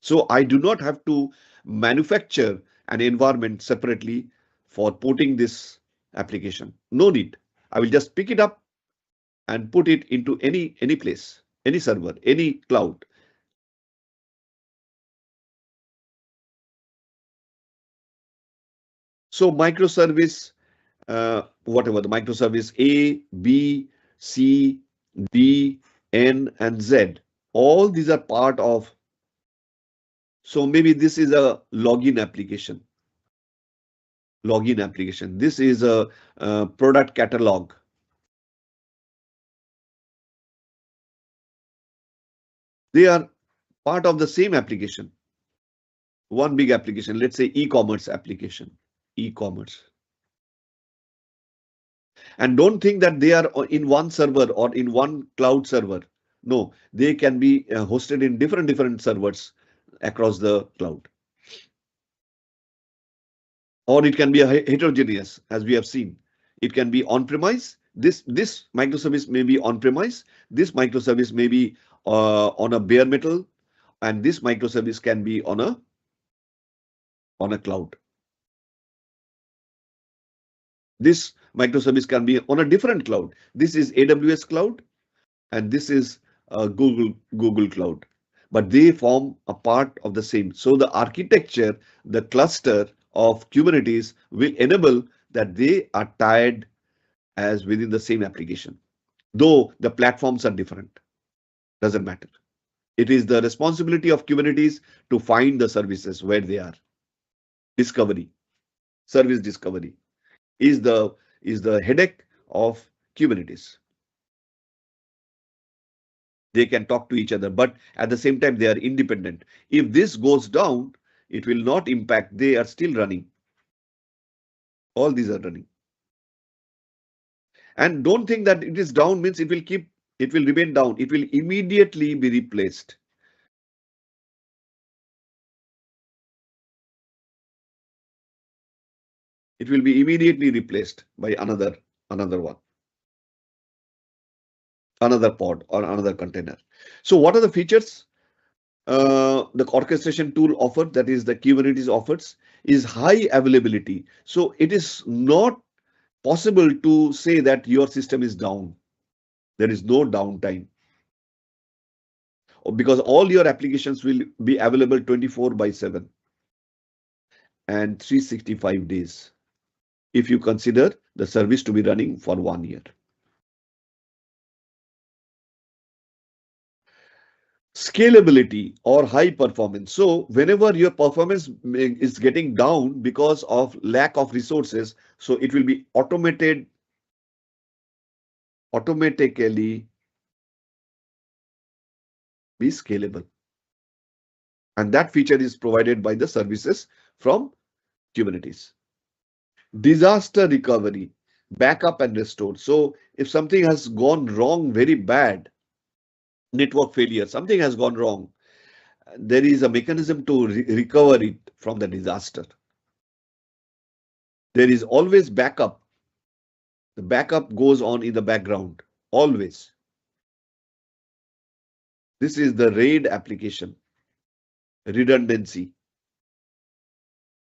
So I do not have to manufacture an environment separately for porting this application. No need. I will just pick it up and put it into any place, any server, any cloud. So microservice, whatever the microservice A, B, C, D, N, and Z, all these are part of. So maybe this is a login application. Login application. This is a product catalog. They are part of the same application. One big application, let's say e-commerce application. E-commerce. And don't think that they are in one server or in one cloud server. No, they can be hosted in different servers across the cloud. Or it can be a heterogeneous, as we have seen. It can be on-premise. This microservice may be on-premise. This microservice may be on a bare metal, and this microservice can be on a cloud. This microservice can be on a different cloud. This is AWS Cloud, and this is Google Cloud, but they form a part of the same. So the architecture, the cluster of Kubernetes will enable that they are tied as within the same application. Though the platforms are different, doesn't matter. It is the responsibility of Kubernetes to find the services where they are. Discovery, service discovery is the headache of Kubernetes. They can talk to each other, but at the same time, they are independent. If this goes down, it will not impact. They are still running. All these are running. And don't think that it is down means it will remain down. It will immediately be replaced. It will be immediately replaced by another one, another pod or another container. So what are the features the orchestration tool offered, that is the Kubernetes offers, is high availability. So it is not possible to say that your system is down. There is no downtime, because all your applications will be available 24/7 and 365 days if you consider the service to be running for 1 year. Scalability or high performance. So whenever your performance is getting down because of lack of resources, so it will be automatically be scalable. And that feature is provided by the services from Kubernetes. Disaster recovery, backup and restore. So if something has gone wrong, very bad, network failure, something has gone wrong, there is a mechanism to recover it from the disaster. There is always backup. The backup goes on in the background, always. This is the RAID application, redundancy.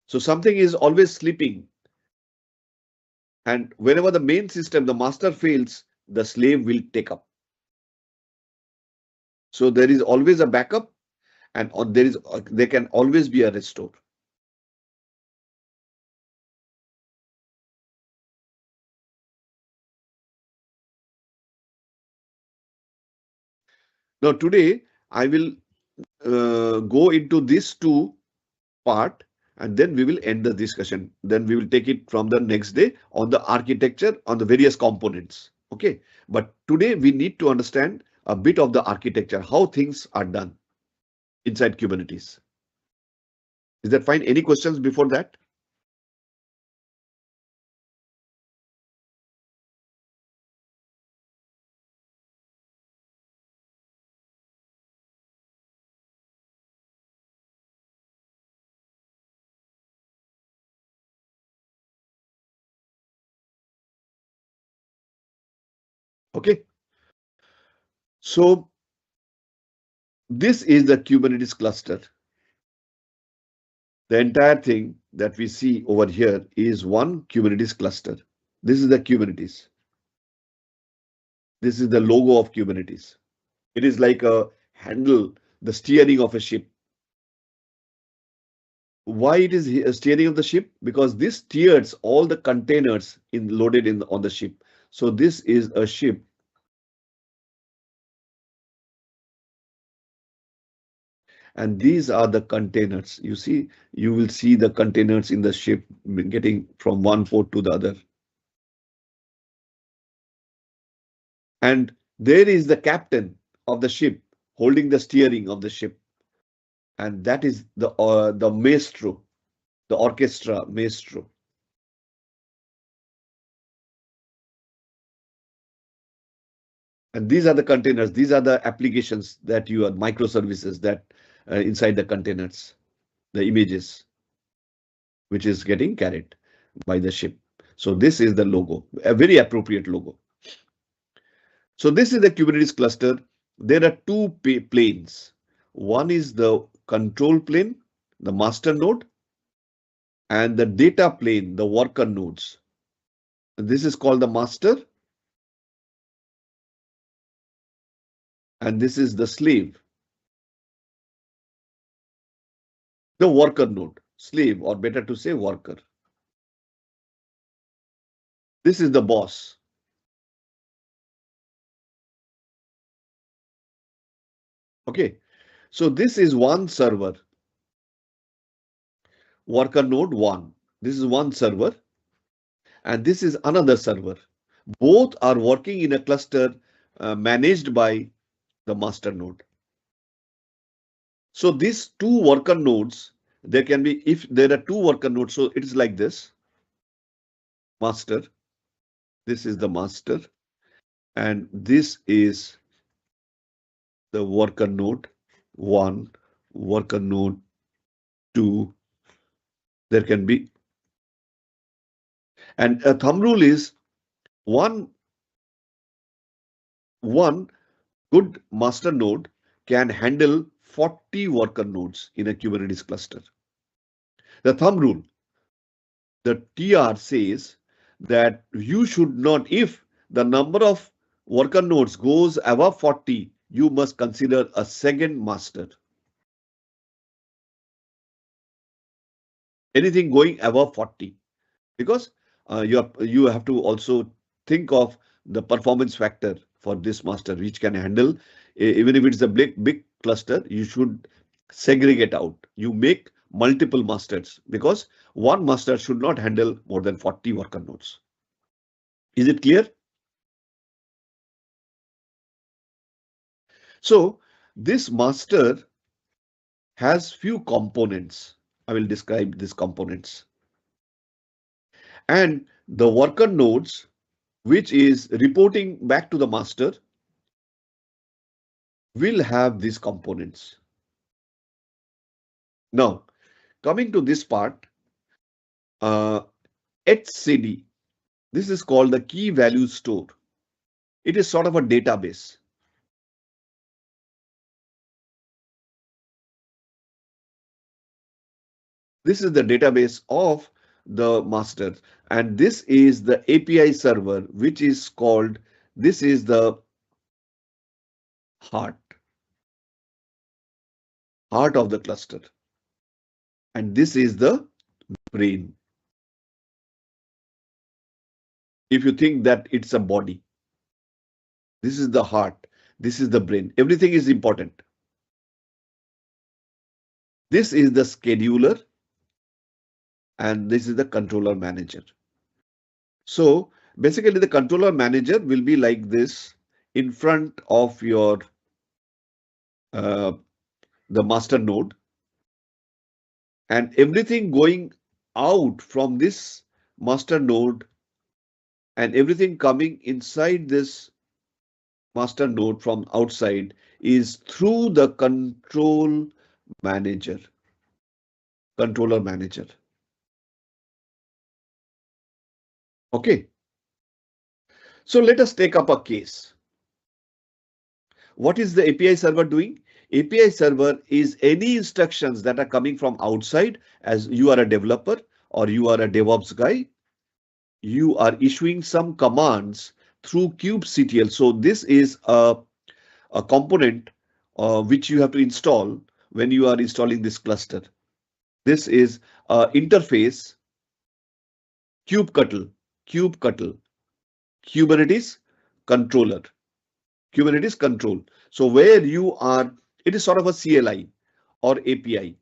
So something is always sleeping. And whenever the main system, the master fails, the slave will take up. So there is always a backup, and there can always be a restore. Now today I will go into these two part, and then we will end the discussion. Then we will take it from the next day on the architecture, on the various components. Okay, but today we need to understand a bit of the architecture, how things are done inside Kubernetes. Is that fine? Any questions before that? Okay. So this is the Kubernetes cluster. The entire thing that we see over here is one Kubernetes cluster. This is the Kubernetes. This is the logo of Kubernetes. It is like a handle, the steering of a ship. Why it is steering of the ship? Because this steers all the containers loaded on the ship. So this is a ship. And these are the containers. You see, you will see the containers in the ship getting from one port to the other. And there is the captain of the ship holding the steering of the ship. And that is the maestro, the orchestra maestro. And these are the containers. These are the applications that you are microservices that inside the containers, the images, which is getting carried by the ship. So this is the logo, a very appropriate logo. So this is the Kubernetes cluster. There are two planes. One is the control plane, the master node, and the data plane, the worker nodes. This is called the master, and this is the slave, the worker node, slave, or better to say worker. This is the boss. Okay, so this is one server, worker node 1. This is one server, and this is another server. Both are working in a cluster managed by the master node. So these two worker nodes, there can be, if there are two worker nodes, so it is like this. Master, this is the master, and this is the worker node 1, worker node 2. There can be, and a thumb rule is one good master node can handle 40 worker nodes in a Kubernetes cluster. The thumb rule, the TR says that you should not, if the number of worker nodes goes above 40, you must consider a second master. Anything going above 40, because you have to also think of the performance factor for this master, which can handle, even if it's a big cluster, you should segregate out. You make multiple masters because one master should not handle more than 40 worker nodes. Is it clear? So this master has few components. I will describe these components. And the worker nodes, which is reporting back to the master, will have these components. Now, coming to this part, HCD, this is called the key value store. It is sort of a database. This is the database of the master, and this is the API server, which is called, this is the heart of the cluster, and this is the brain. If you think that it's a body, this is the heart, this is the brain. Everything is important. This is the scheduler, and this is the controller manager. So basically the controller manager will be like this in front of your the master node, and everything going out from this master node and everything coming inside this master node from outside is through the controller manager. Okay, so let us take up a case. What is the API server doing? API server is any instructions that are coming from outside. As you are a developer or you are a DevOps guy, you are issuing some commands through kubectl. So this is a component which you have to install when you are installing this cluster. This is interface kubectl, Kubernetes controller, Kubernetes control. So where you are, it is sort of a CLI or API,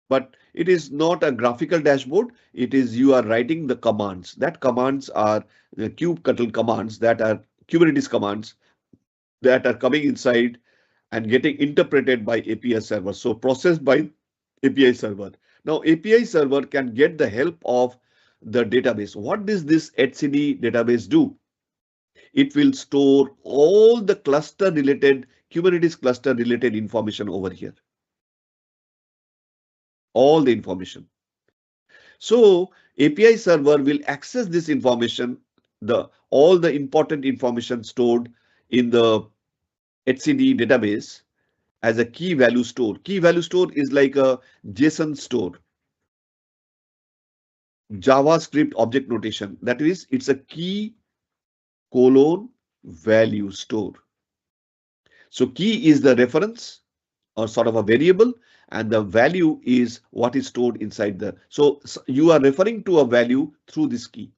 but it is not a graphical dashboard. It is you are writing the commands. That commands are the kubectl commands that are Kubernetes commands that are coming inside and getting interpreted by API server. So processed by API server. Now API server can get the help of the database. What does this etcd database do? It will store all the cluster related, Kubernetes cluster related information over here. All the information. So API server will access this information, all the important information stored in the etcd database as a key value store. Key value store is like a JSON store, JavaScript object notation. That is, it's a key colon value store. So key is the reference or sort of a variable, and the value is what is stored inside the. So you are referring to a value through this key.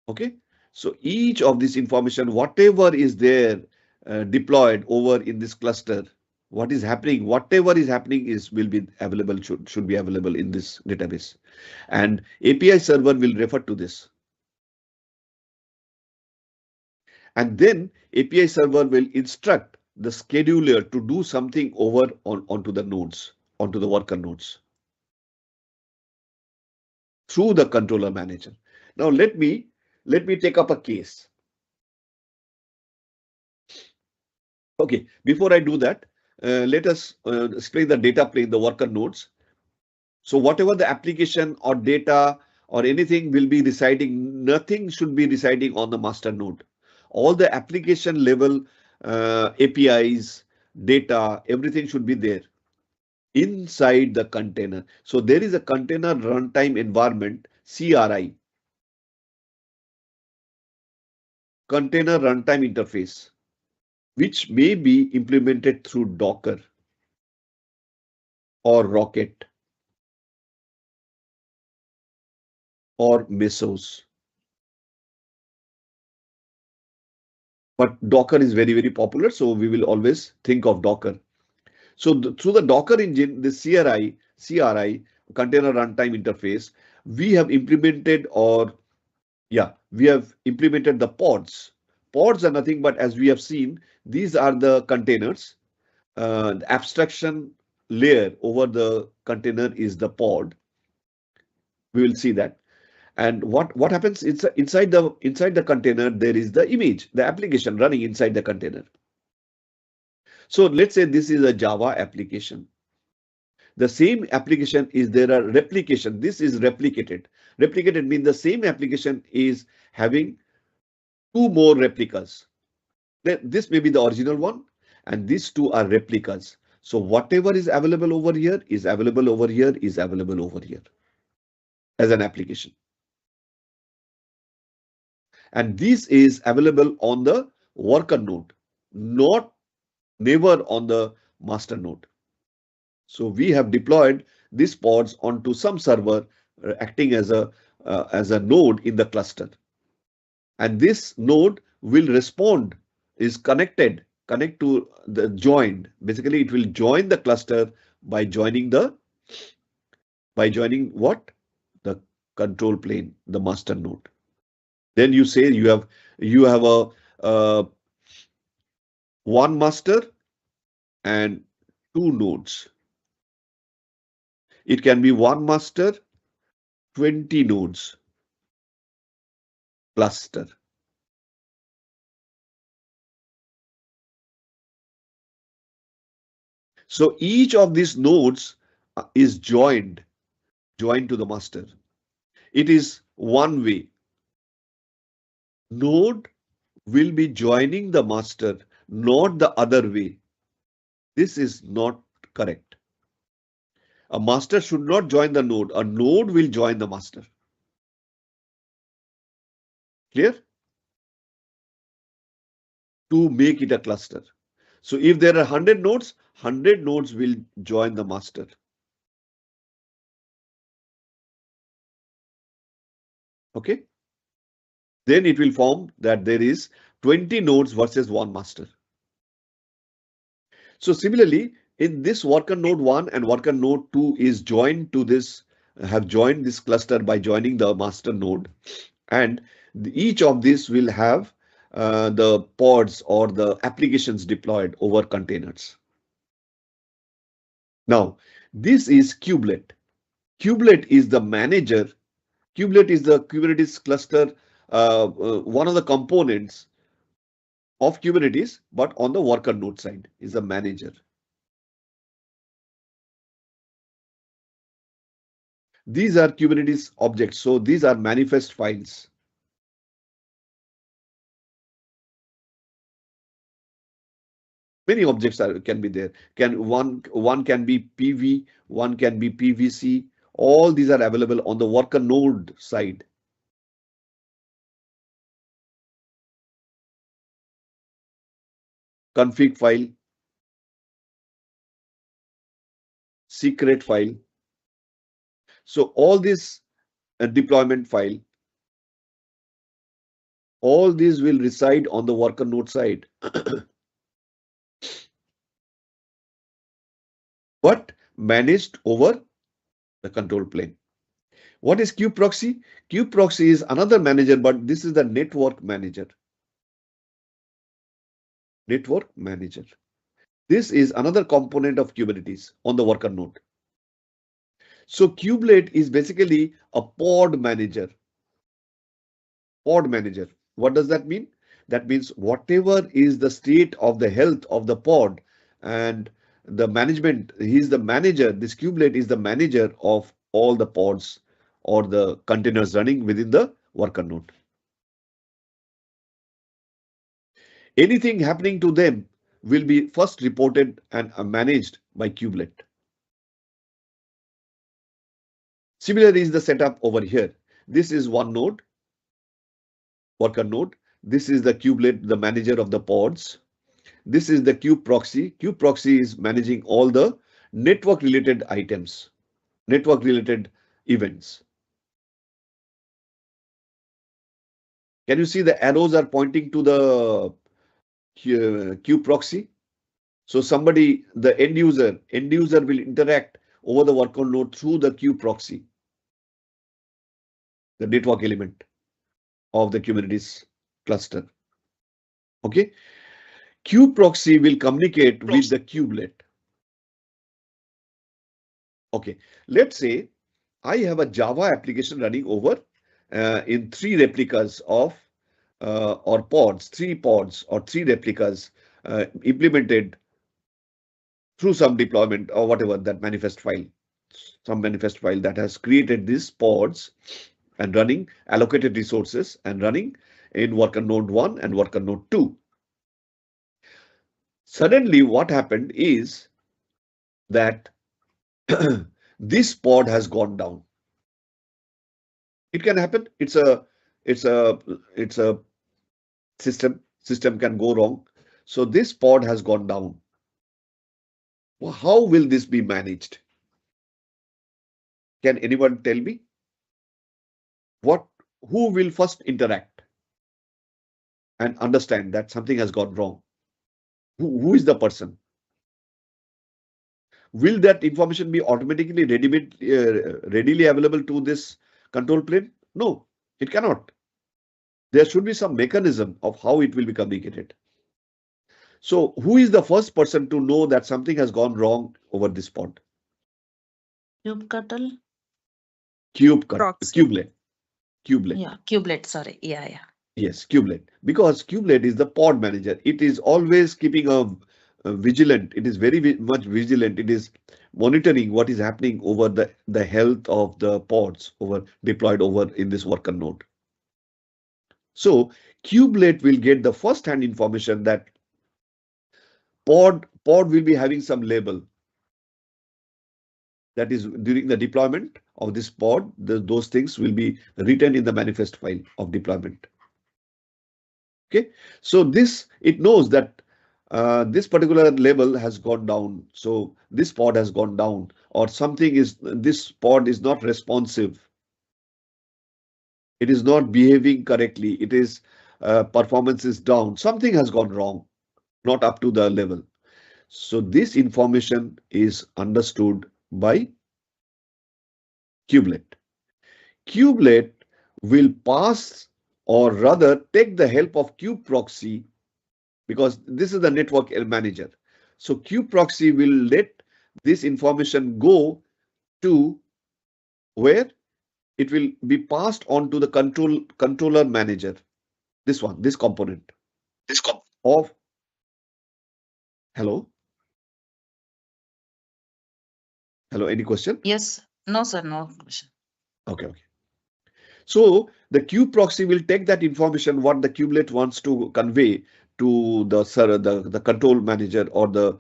Okay. So each of this information, whatever is there deployed over in this cluster, what is happening, whatever is happening will be available, should be available in this database. And API server will refer to this. And then API server will instruct the scheduler to do something over onto the nodes, onto the worker nodes through the controller manager. Now let me take up a case. Okay, before I do that, let us explain the data plane, the worker nodes. So whatever the application or data or anything will be residing, nothing should be residing on the master node. All the application level APIs, data, everything should be there inside the container. So there is a container runtime environment, CRI, container runtime interface, which may be implemented through Docker or Rocket or Mesos. But Docker is very, very popular, so we will always think of Docker. So through the Docker engine, the CRI, container runtime interface, we have implemented the pods. Pods are nothing but, as we have seen, these are the containers. The abstraction layer over the container is the pod. We will see that. And what happens inside the container, there is the image, the application running inside the container. So let's say this is a Java application. The same application is there a replication. This is replicated. Replicated means the same application is having two more replicas. This may be the original one, and these two are replicas. So whatever is available over here is available over here is available over here as an application. And this is available on the worker node, never on the master node. So we have deployed these pods onto some server acting as a node in the cluster. And this node will respond, is connect to the joined. Basically, it will join the cluster by joining what? The control plane, the master node. Then you say you have a one master and two nodes. It can be one master, 20 nodes cluster. So each of these nodes is joined to the master. It is one way. Node will be joining the master, not the other way. This is not correct. A master should not join the node. A node will join the master. Clear? To make it a cluster. So if there are 100 nodes, 100 nodes will join the master. Okay. Then it will form that there is 20 nodes versus one master. So similarly, in this worker node 1 and worker node 2 is joined to this, have joined this cluster by joining the master node. And each of these will have the pods or the applications deployed over containers. Now, this is kubelet. Kubelet is the manager. Kubelet is the Kubernetes cluster, one of the components of Kubernetes, but on the worker node side is the manager. These are Kubernetes objects. So these are manifest files. Many objects can be there. One can be PV, one can be PVC. All these are available on the worker node side. Config file, secret file. So all this deployment file, all these will reside on the worker node side. But managed over the control plane. What is kubeproxy? Kubeproxy is another manager, but this is the network manager. Network manager. This is another component of Kubernetes on the worker node. So kubelet is basically a pod manager. Pod manager. What does that mean? That means whatever is the state of the health of the pod and the management, he's the manager. This kubelet is the manager of all the pods or the containers running within the worker node. Anything happening to them will be first reported and managed by kubelet. Similar is the setup over here. This is one node, worker node. This is the kubelet, the manager of the pods. This is the kubeproxy. Kubeproxy is managing all the network related items, network related events. Can you see the arrows are pointing to the kubeproxy? So somebody, the end user will interact over the worker node through the kubeproxy, the network element of the Kubernetes cluster. Okay. Kubeproxy will communicate with the kubelet. Okay. Let's say I have a Java application running over in 3 replicas of or pods, 3 pods or 3 replicas implemented through some deployment or whatever that manifest file, some manifest file that has created these pods and running allocated resources and running in worker node 1 and worker node 2. Suddenly what happened is that this pod has gone down. It can happen. It's a system can go wrong. So this pod has gone down. Well, how will this be managed? Can anyone tell me? Who will first interact and understand that something has gone wrong? Who is the person? Will that information be automatically readily available to this control plane? No, it cannot. There should be some mechanism of how it will be communicated. So who is the first person to know that something has gone wrong over this pod? Kubelet. Kubelet. Yeah, kubelet. Sorry. Yeah. Yes, kubelet. Because kubelet is the pod manager. It is always keeping a vigilant. It is very much vigilant. It is monitoring what is happening over the health of the pods deployed over in this worker node. So kubelet will get the first-hand information that pod will be having some label. That is during the deployment of this pod, those things will be written in the manifest file of deployment. Okay, so it knows that this particular label has gone down. So this pod has gone down, or this pod is not responsive. It is not behaving correctly. It is performance is down. Something has gone wrong, not up to the level. So this information is understood by kubelet. Kubelet will pass, or rather take the help of kubeproxy, because this is the network manager. So kubeproxy will let this information go to where it will be passed on to the controller manager. This one, this component. Of hello. Hello, any question? Yes. No, sir. No question. Okay. So the kubeproxy will take that information, what the kubelet wants to convey to the control manager or the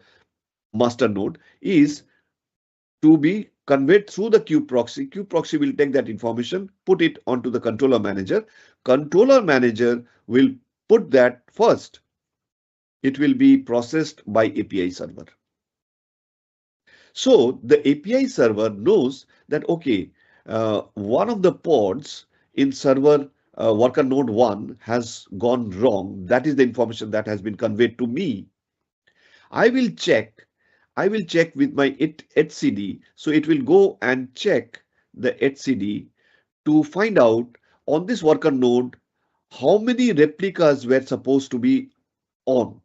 master node is to be conveyed through the kubeproxy. Kubeproxy will take that information, put it onto the controller manager. Controller manager will put that first. It will be processed by API server. So the API server knows that, okay, one of the pods in server worker node 1 has gone wrong. That is the information that has been conveyed to me. I will check with my etcd. So it will go and check the etcd to find out on this worker node how many replicas were supposed to be on.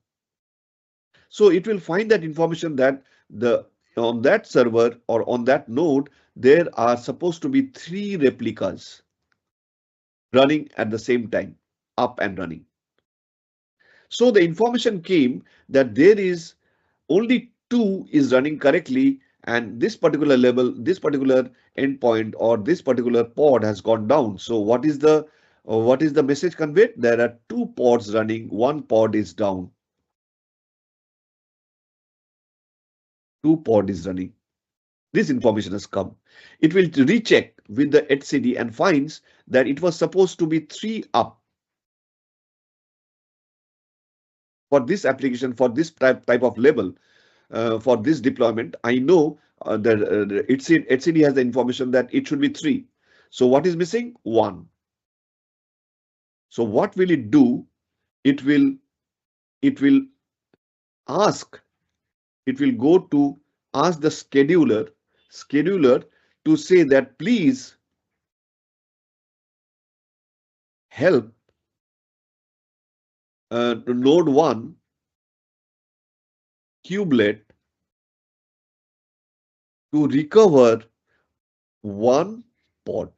So it will find that information that on that server or on that node, there are supposed to be 3 replicas running at the same time, up and running. So the information came that there is only 2 is running correctly, and this particular level, this particular endpoint or this particular pod has gone down. So what is the message conveyed? There are 2 pods running, 1 pod is down. 2 pod is running. This information has come. It will recheck with the etcd and finds that it was supposed to be 3 up. For this application, for this type of label, for this deployment, I know that etcd has the information that it should be 3. So what is missing? 1. So what will it do? It will ask. It will go to ask the scheduler to say that please help node 1 kubelet to recover 1 pod.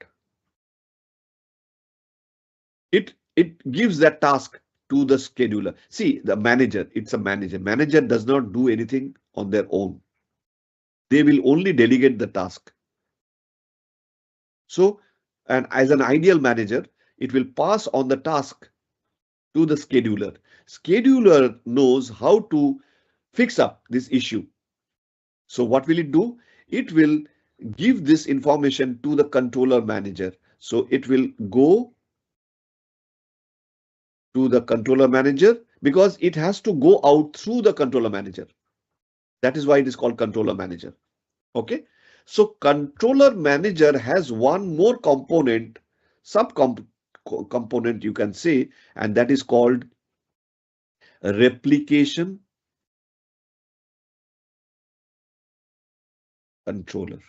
It gives that task to the scheduler. See, the manager, it's a manager. Manager does not do anything on their own. They will only delegate the task. So, and as an ideal manager, it will pass on the task to the scheduler. Scheduler knows how to fix up this issue. So what will it do? It will give this information to the controller manager. So it will go to the controller manager because it has to go out through the controller manager. That is why it is called controller manager. Okay. So controller manager has one more component, component you can say, and that is called replication controller.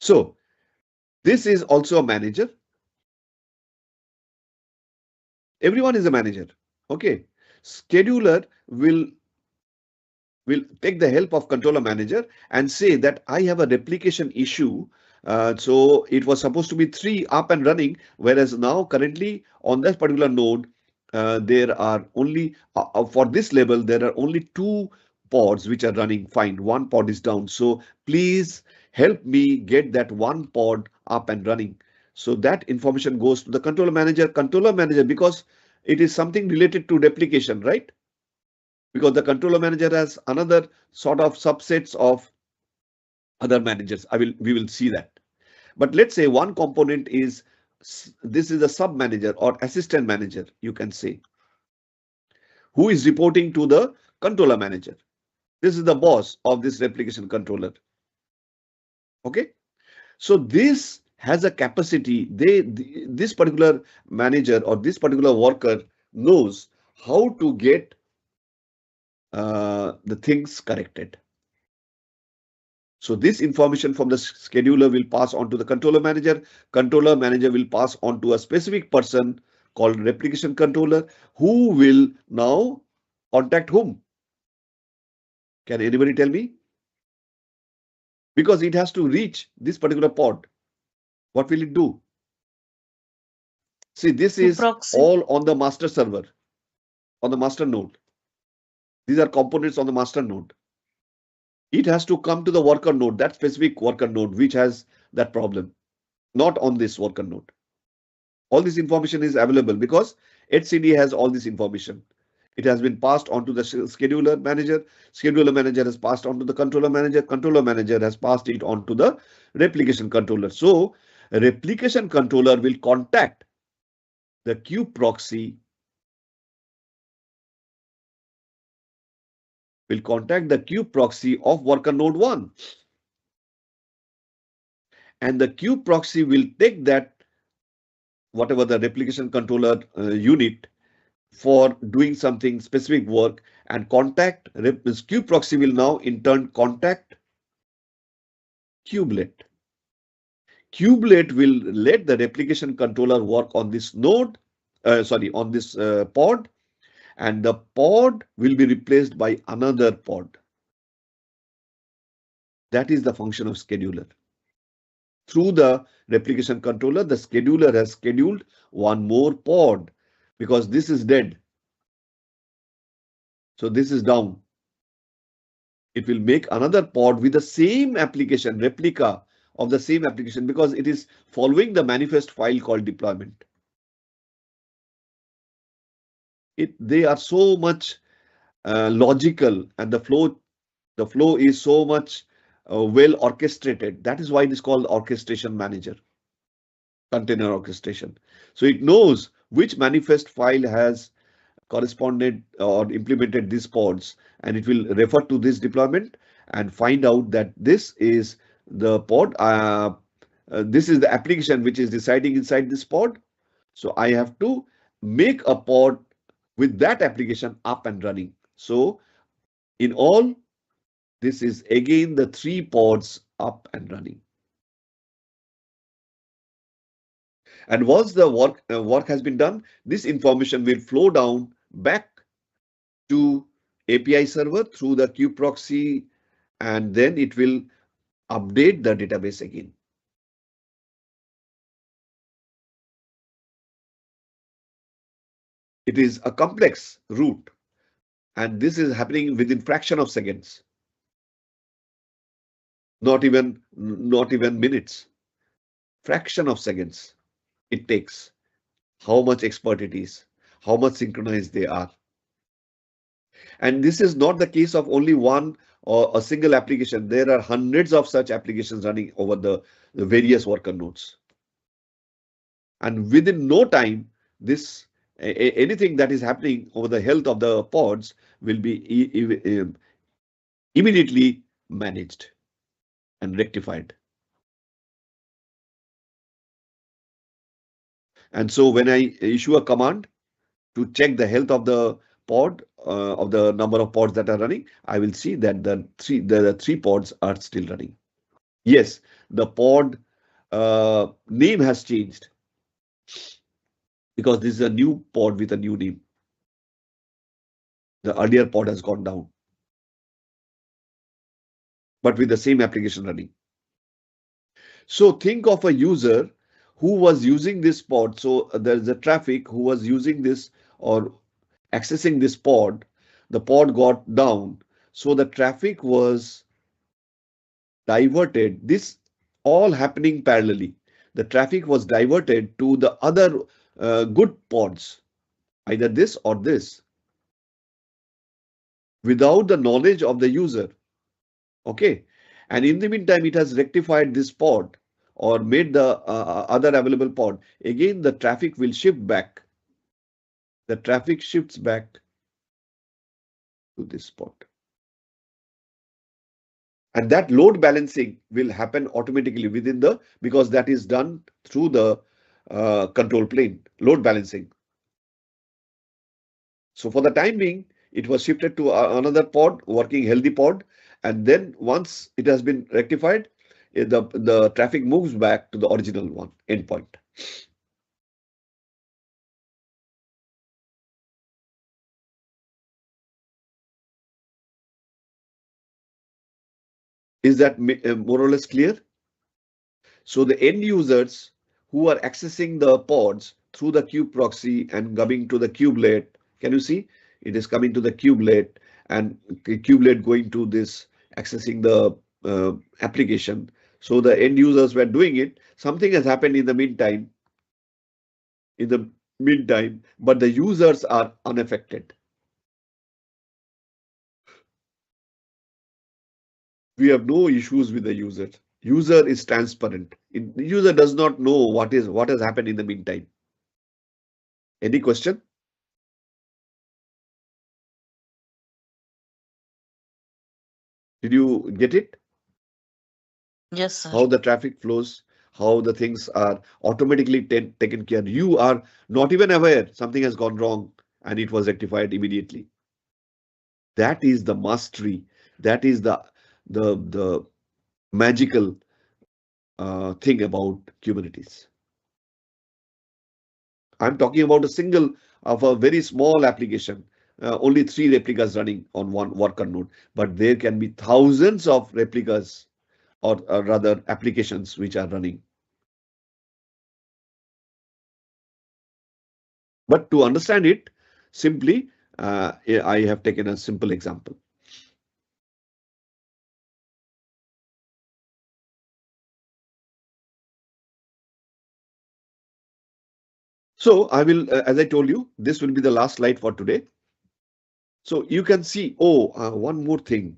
So this is also a manager. Everyone is a manager. Okay. Scheduler will take the help of controller manager and say that I have a replication issue. So it was supposed to be 3 up and running, whereas now currently on that particular node, there are only for this level, there are only 2 pods which are running fine. 1 pod is down. So please help me get that 1 pod up and running. So that information goes to the controller manager, because it is something related to replication, right? Because the controller manager has another sort of subsets of other managers. We will see that. But let's say one component is, this is a sub manager or assistant manager, you can say. who is reporting to the controller manager. This is the boss of this replication controller. Okay, so this has a capacity. This particular manager or this particular worker knows how to get the things corrected. So this information from the scheduler will pass on to the controller manager. Controller manager will pass on to a specific person called replication controller, who will now contact whom? Can anybody tell me? Because it has to reach this particular pod. What will it do? See, this is proxy. all on the master server, on the master node. These are components on the master node. It has to come to the worker node, that specific worker node, which has that problem, not on this worker node. All this information is available because HCD has all this information. It has been passed on to the scheduler manager. Scheduler manager has passed on to the controller manager. Controller manager has passed it on to the replication controller. So replication controller will contact the kube proxy, of worker node 1. And the kube proxy will take that, whatever the replication controller unit, for doing something specific work, and contact kube proxy will now in turn contact kubelet. Kubelet will let the replication controller work on this node, on this pod, and the pod will be replaced by another pod. That is the function of scheduler. Through the replication controller, the scheduler has scheduled one more pod because this is dead. So this is down. It will make another pod with the same application, replica of the same application, because it is following the manifest file called deployment. They are so much logical, and the flow is so much well orchestrated. That is why it is called orchestration manager, container orchestration. So it knows which manifest file has corresponded or implemented these pods, and it will refer to this deployment and find out that this is the pod. This is the application which is residing inside this pod. So I have to make a pod with that application up and running. So in all, this is again the 3 pods up and running. And once the work has been done, this information will flow down back to API server through the kube proxy, and then it will update the database again. It is a complex route, and this is happening within fraction of seconds. Not even minutes. Fraction of seconds it takes. How much expert it is, how much synchronized they are. And this is not the case of only one or a single application. There are hundreds of such applications running over the various worker nodes. And within no time, anything that is happening over the health of the pods will be immediately managed and rectified. And so when I issue a command to check the health of the pod, of the number of pods that are running, I will see that the three pods are still running. Yes, the pod name has changed because this is a new pod with a new name. The earlier pod has gone down, but with the same application running. So think of a user who was using this pod. So there's a traffic who was using this or accessing this pod. The pod got down. So the traffic was diverted. This all happening parallelly. The traffic was diverted to the other good pods, either this or this, without the knowledge of the user. Okay. And in the meantime, it has rectified this pod or made the other available pod. Again, the traffic will shift back. The traffic shifts back to this spot. And that load balancing will happen automatically within the, because that is done through the control plane, load balancing. So for the time being, it was shifted to another pod, working healthy pod. And then once it has been rectified, the traffic moves back to the original one, endpoint. Is that more or less clear? So the end users who are accessing the pods through the kube proxy and coming to the kubelet, can you see? It is coming to the kubelet and kubelet going to this, accessing the application. So the end users were doing it. Something has happened in the meantime, but the users are unaffected. We have no issues with the user. User is transparent. The user does not know what has happened in the meantime. Any question? Did you get it? Yes, sir. How the traffic flows, how the things are automatically taken care. You are not even aware something has gone wrong and it was rectified immediately. That is the mastery. That is the magical thing about Kubernetes. I'm talking about a single of a very small application, only 3 replicas running on one worker node, but there can be thousands of replicas or rather applications which are running. But to understand it simply, I have taken a simple example. So I will, as I told you, this will be the last slide for today. So you can see, one more thing.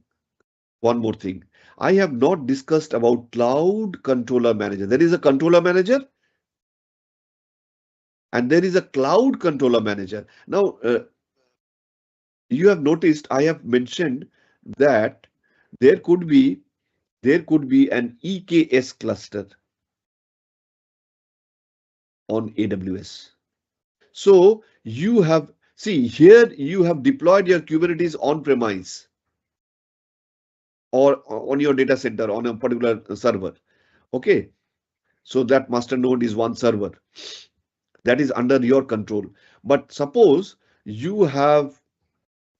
I have not discussed about Cloud Controller Manager. There is a Controller Manager and there is a Cloud Controller Manager. Now, you have noticed I have mentioned that there could be an EKS cluster on AWS. So you have, see here, you have deployed your Kubernetes on premise or on your data center on a particular server. Okay. So that master node is one server that is under your control. But suppose you have,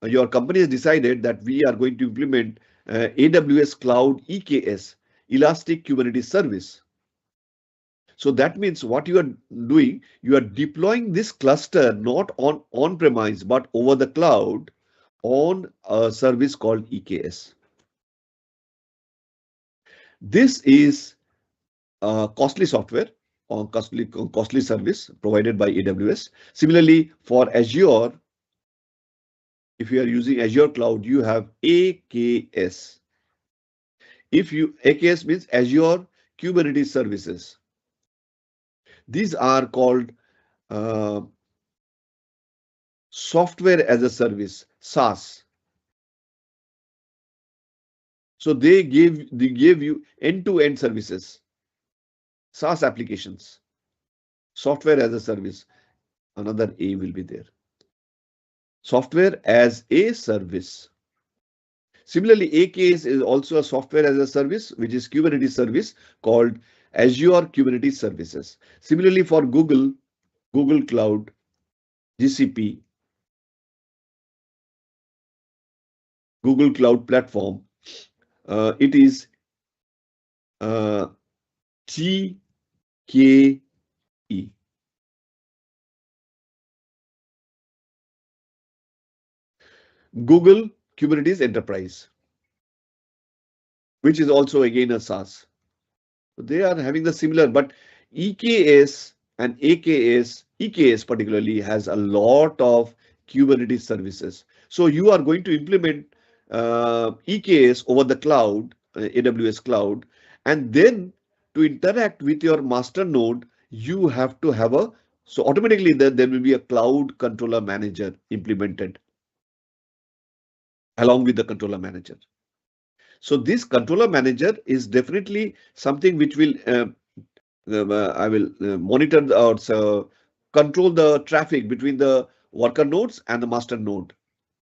your company has decided that we are going to implement AWS Cloud EKS, Elastic Kubernetes Service. So that means what you are doing, you are deploying this cluster not on premise, but over the cloud on a service called EKS. This is costly software or costly service provided by AWS. Similarly, for Azure, if you are using Azure Cloud, you have AKS. AKS means Azure Kubernetes Services. These are called software as a service, SaaS. So they give you end-to-end services, SaaS applications, software as a service. Another A will be there. Software as a service. Similarly, AKS is also a software as a service, which is Kubernetes service called Azure Kubernetes Services. Similarly, for Google Cloud, GCP, Google Cloud Platform, it is GKE. Google Kubernetes Enterprise, which is also again a SaaS. They are having the similar, but EKS and EKS particularly has a lot of Kubernetes services. So you are going to implement EKS over the cloud, AWS Cloud, and then to interact with your master node, you have to have so automatically there will be a Cloud Controller Manager implemented. along with the controller manager. So this controller manager is definitely something which will I will monitor or control the traffic between the worker nodes and the master node.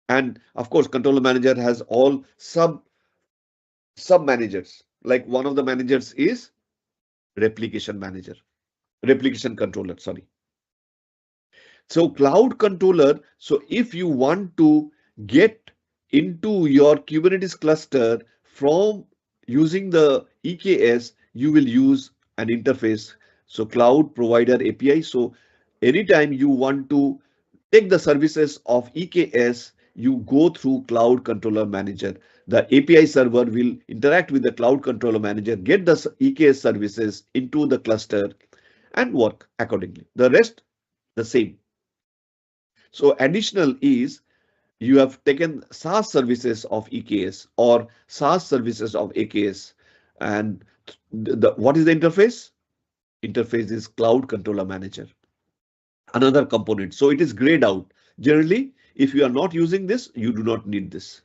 And of course, controller manager has all sub managers. Like one of the managers is replication manager, replication controller, sorry. So cloud controller, so if you want to get into your Kubernetes cluster from using the EKS, you will use an interface. So cloud provider API. So anytime you want to take the services of EKS, you go through Cloud Controller Manager. The API server will interact with the Cloud Controller Manager, get the EKS services into the cluster and work accordingly. The rest, the same. So additional is you have taken SaaS services of EKS or SaaS services of AKS. And what is the interface? Interface is Cloud Controller Manager. Another component. So it is grayed out. Generally, if you are not using this, you do not need this.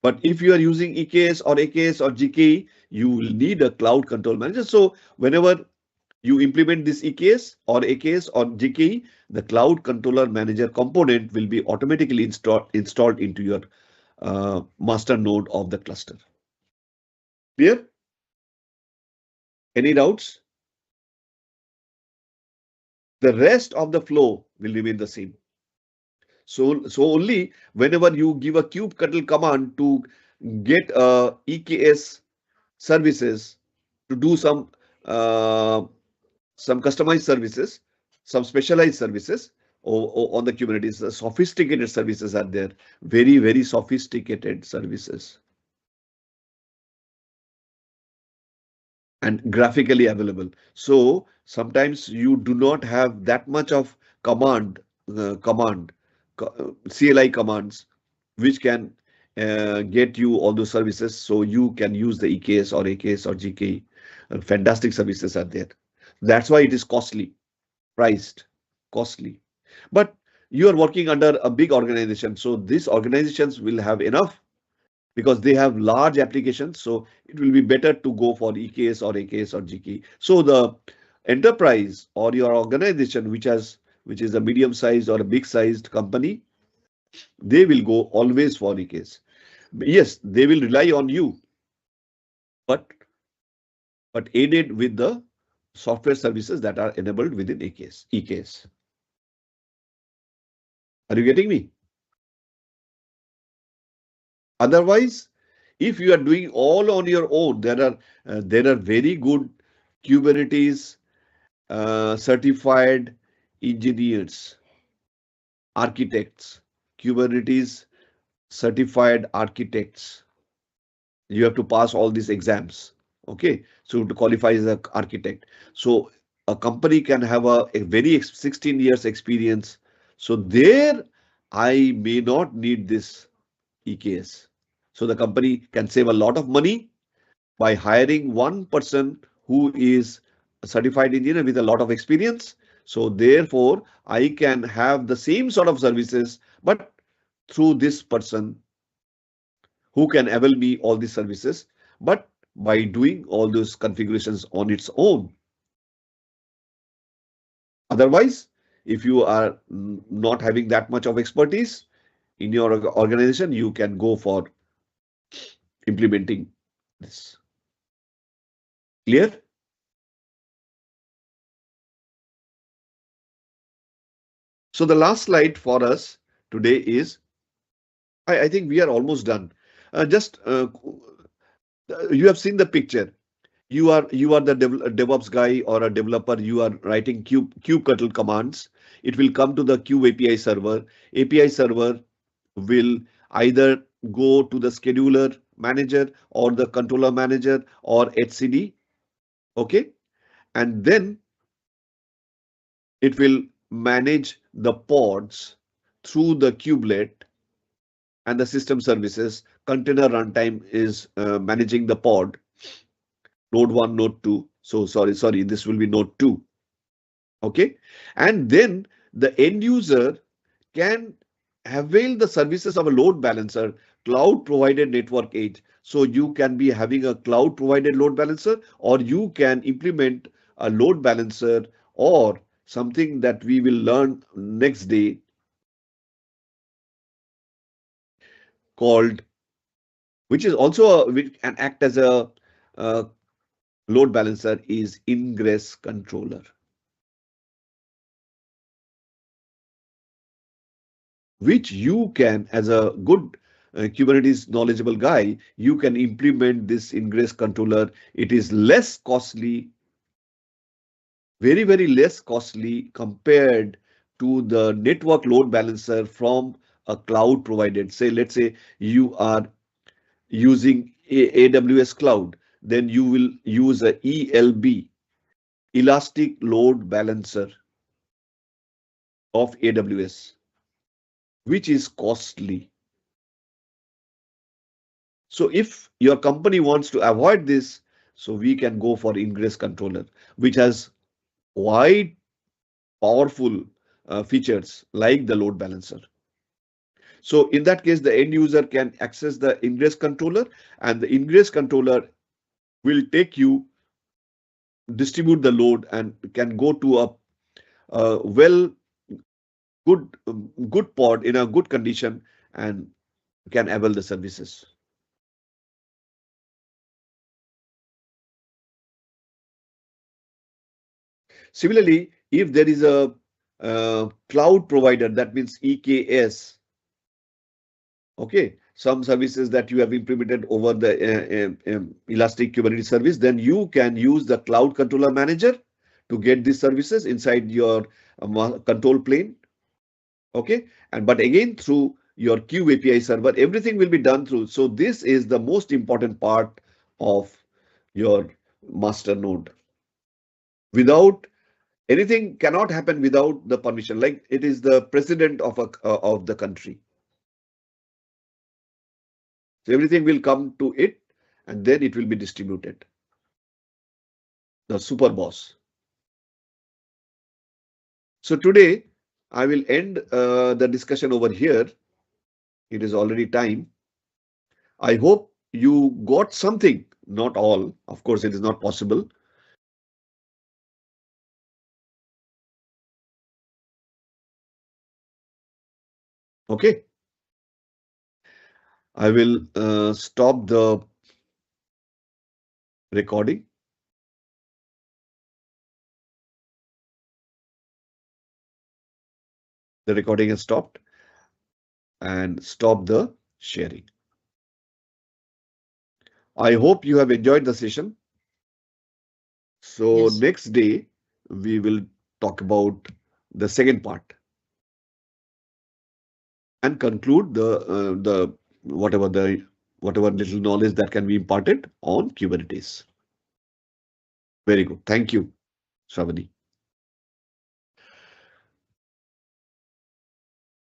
But if you are using EKS or AKS or GKE, you will need a Cloud Control Manager. So whenever you implement this EKS or AKS or GKE, the Cloud Controller Manager component will be automatically installed into your master node of the cluster. Clear? Any doubts? The rest of the flow will remain the same. So only whenever you give a kubectl command to get EKS services to do some customized services, some specialized services on the Kubernetes, the sophisticated services are there, very, very sophisticated services. And graphically available. So sometimes you do not have that much of CLI commands, which can get you all those services. So you can use the EKS or AKS or GKE. Fantastic services are there. That's why it is costly, priced, costly. But you are working under a big organization. So these organizations will have enough because they have large applications. So it will be better to go for EKS or AKS or GKE. So the enterprise or your organization, which is a medium sized or a big sized company, they will go always for EKS. Yes, they will rely on you, but aided with the software services that are enabled within EKS. Are you getting me? Otherwise, if you are doing all on your own, there are very good Kubernetes certified engineers, architects, Kubernetes certified architects. You have to pass all these exams. Okay, so to qualify as an architect. So a company can have a very 16 years experience. So there I may not need this EKS. So the company can save a lot of money by hiring one person who is a certified engineer with a lot of experience. So therefore, I can have the same sort of services, but through this person who can avail me all these services, but by doing all those configurations on its own. Otherwise, if you are not having that much of expertise in your organization, you can go for implementing this. Clear? So the last slide for us today is, I think we are almost done. You have seen the picture. You are the DevOps guy or a developer. You are writing kubectl commands. It will come to the kube API server. API server will either go to the scheduler manager or the controller manager or HCD. Okay, and then it will manage the pods through the kubelet and the system services. Container runtime is managing the pod. Node 1, node 2. So sorry, this will be node 2. Okay, and then the end user can avail the services of a load balancer, cloud provided network edge. So you can be having a cloud provided load balancer, or you can implement a load balancer, or something that we will learn next day called, which is also which can act as a load balancer, is Ingress Controller, which you can, as a good Kubernetes knowledgeable guy, you can implement this Ingress Controller. It is less costly, very, very less costly compared to the network load balancer from a cloud provided. Say, let's say you are using AWS Cloud, then you will use a ELB, Elastic Load Balancer of AWS, which is costly. So if your company wants to avoid this, so we can go for Ingress Controller, which has wide, powerful features like the load balancer. So in that case, the end user can access the Ingress Controller, and the Ingress Controller will take you, distribute the load, and can go to a good pod in a good condition and can avail the services. Similarly, if there is a cloud provider, that means EKS, okay, some services that you have implemented over the Elastic Kubernetes service, then you can use the Cloud Controller Manager to get these services inside your control plane. Okay, but again, through your Kube API server, everything will be done through. So this is the most important part of your master node. Without anything cannot happen without the permission, like it is the president of the country. So everything will come to it, and then it will be distributed. The super boss. So today I will end the discussion over here. It is already time. I hope you got something, not all. Of course, it is not possible. Okay. I will stop the recording. The recording has stopped, and stop the sharing. I hope you have enjoyed the session. So Yes. next day we will talk about the second part and conclude the whatever little knowledge that can be imparted on Kubernetes. Very good. Thank you, Shravani.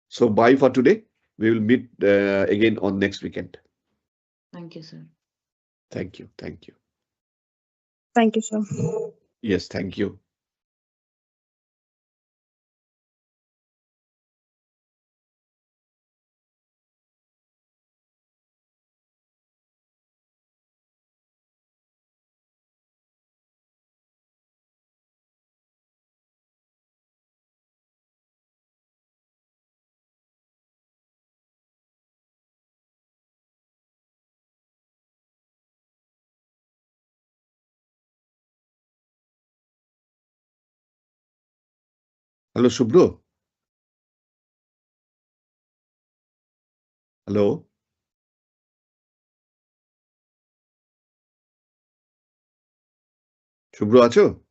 So bye for today. We will meet again on next weekend. Thank you, sir. Thank you. Thank you. Thank you, sir. Yes, thank you. Hello, Shubhro. Hello. Shubhro, acho?